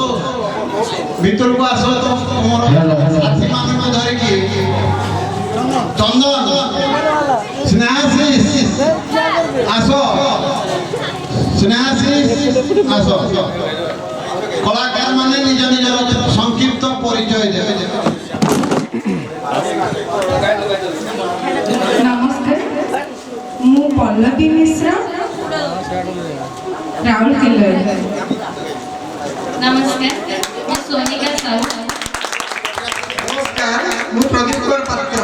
भीतर को आस मोर साथी मान धरिकी चंदन स्नेहाशीष आस स्नेहाशीष आस कलाकार माने निज निजर संक्षिप्त परिचय देवे। नमस्कार मु पल्लवी मिश्रा राउरकेला। नमस्कार मैं सोनिका साहू। नमस्कार मु प्रदीप पात्र।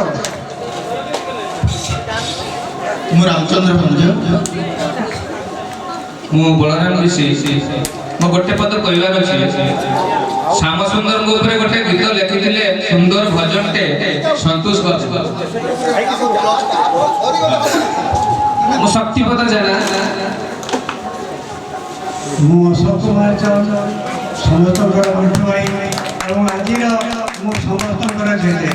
मु रामचंद्र भंज। मु बलराम ऋषि। मो गोटे पद कहबार अछि श्याम सुंदर को ऊपर गोटे गीत लिखिथिले सुंदर भजनटे संतोष बाबू। मो शक्तिपद जाना मु अशोक कुमार चौध समस्त बंधु भाई और आज मु समस्त जेजे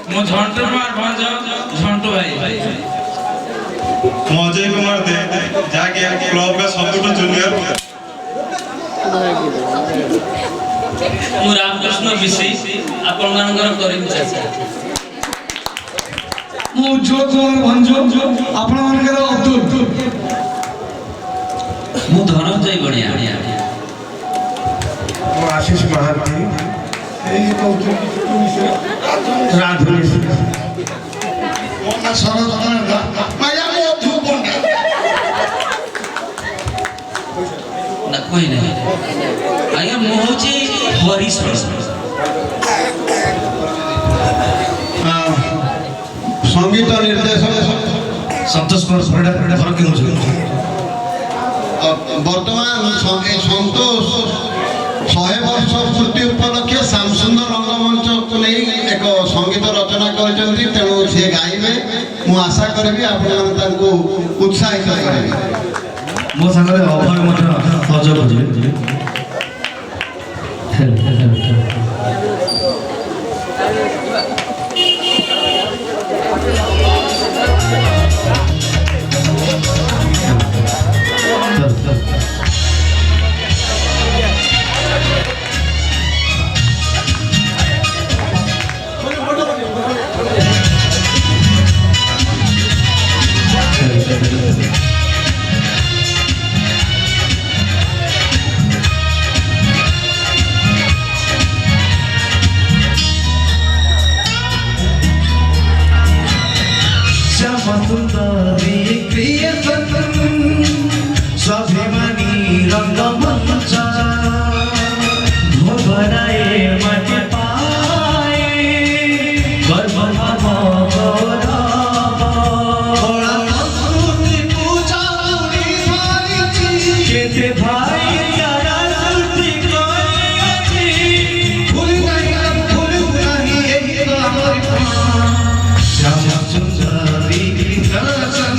मो झंटू कुमार भंज झंटू भाई मो अजय कुमार दे जाके क्लब का सबुठ जूनियर ମୁଁ ରାମକୃଷ୍ଣ ବିଶେଇ ଆପଣମାନଙ୍କର କରିବି ଚାଚା। ମୁଁ ଉଜ୍ଜଳ କୁମାର ଭଞ୍ଜ ଆପଣମାନଙ୍କର ଅବ୍ଦୁଲ। ମୁଁ ଧନଞ୍ଜୟ ଗଣିଆ। ମୁଁ ଆଶିଷ ମହାନ୍ତି ଏଇ କହୁଥିଲି ରାଧୁନି ମୋ ନାଁ ଶରତ ମାୟା ମଧୁ ପଣ୍ଡା। ନା କହିଲେ ଆଜ୍ଞା ମୁଁ ହଉଛି ହରିଶ ସଙ୍ଗୀତ ନିର୍ଦ୍ଦେଶକ ସନ୍ତୋଷ କୁମାର ପରିଡ଼ା ଫରକ ହେଉଛି। ବର୍ତ୍ତମାନ ସନ୍ତୋଷ 100 ବର୍ଷ ପୂର୍ତ୍ତି ଉପଲକ୍ଷେ ଶ୍ୟାମସୁନ୍ଦର ରଙ୍ଗମଞ୍ଚକୁ ନେଇ ଏକ ସଙ୍ଗୀତ ରଚନା କରିଛନ୍ତି। ତେଣୁ ସିଏ ଗାଇବେ, ମୁଁ ଆଶା କରିବି ଆପଣମାନେ ତାଙ୍କୁ ଉତ୍ସାହିତ କରିବେ। ମୋ ସାଙ୍ଗରେ ଅଭୟ ମଧ୍ୟ ସହଯୋଗ କରିବେ। स्वाभिमानी रंगमंच भोगराए माटे पाए गर्व केते भाई चारा सुटी कोई भूल नहीं यही तो हमारी श्याम सुंदरी दर्शन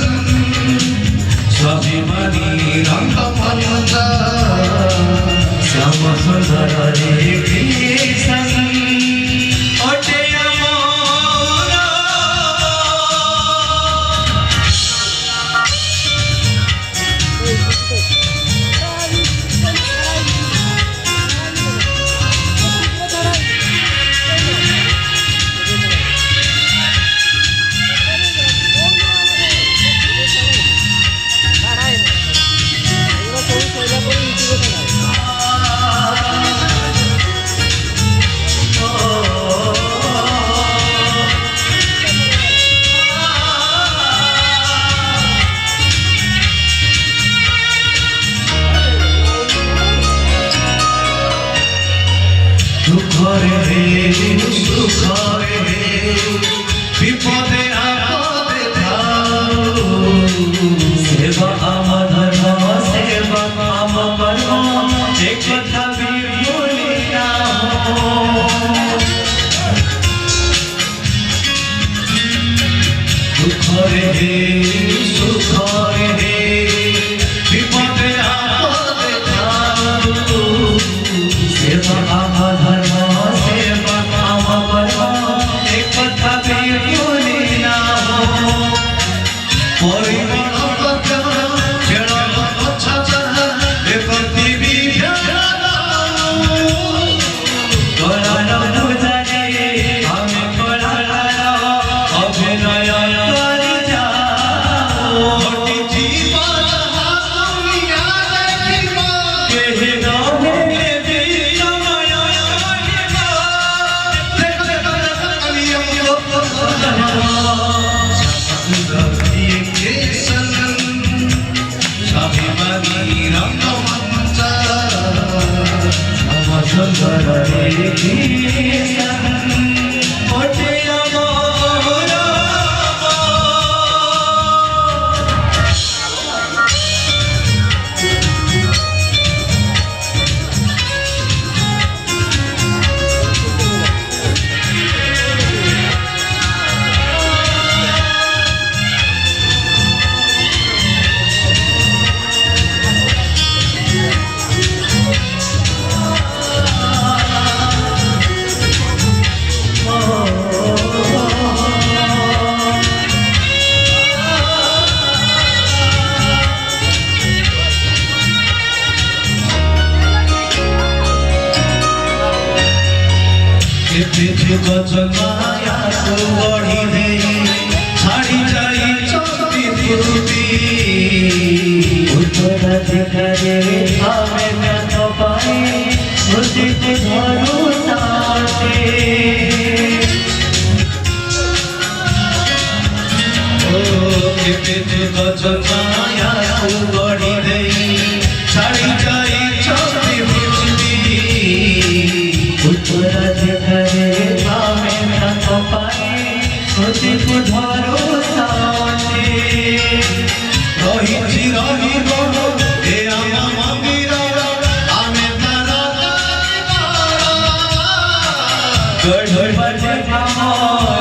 स्वाभिमानी रंगमंच श्याम सुंदर कृष्ण ओटे अमोरा विपदे आपदे थाओ सेवा आम धर्म सेवा आम कर्म एक कथा भी भूली ना हो दुख रे सुख रे विपदे आपदे थाओ सेवा आम धर्म सेवा आम कर्म एक कथा भी भूली ना हो परिमल खेल पृथ्वी कलार पूजारे हमें कलार अभिनय कर जाओ जीवन केहे रहे भी समय स्वाभिमानी रंगमंच श्याम सुंदर कृष्ण ओटे अमोरा କେତେ ଗଜମାୟାକୁ ଗଢ଼ି ଦେଇ ଛାଡ଼ି ଯାଇଛନ୍ତି ପୃଥ୍ୱୀ ଉତ୍ତରାଧିକାରେ ଆମେ ଜ୍ଞାନ ପାଇ ସ୍ମୃତିକୁ ଧରୁଥାନ୍ତି କେତେ ଗଜମାୟାକୁ ଗଢ଼ି ଦେଇ ଛାଡ଼ି ଯାଇଛନ୍ତି ପୃଥ୍ୱୀ ଉତ୍ତରାଧିକାରେ ଆମେ ଜ୍ଞାନ ପାଇ ସ୍ମୃତିକୁ ଧରୁଥାନ୍ତି ରହିଛି ରହିବ ଏ ଆମ ମନ୍ଦିର ଆମେ ତାର ଗଢ଼ ଆମ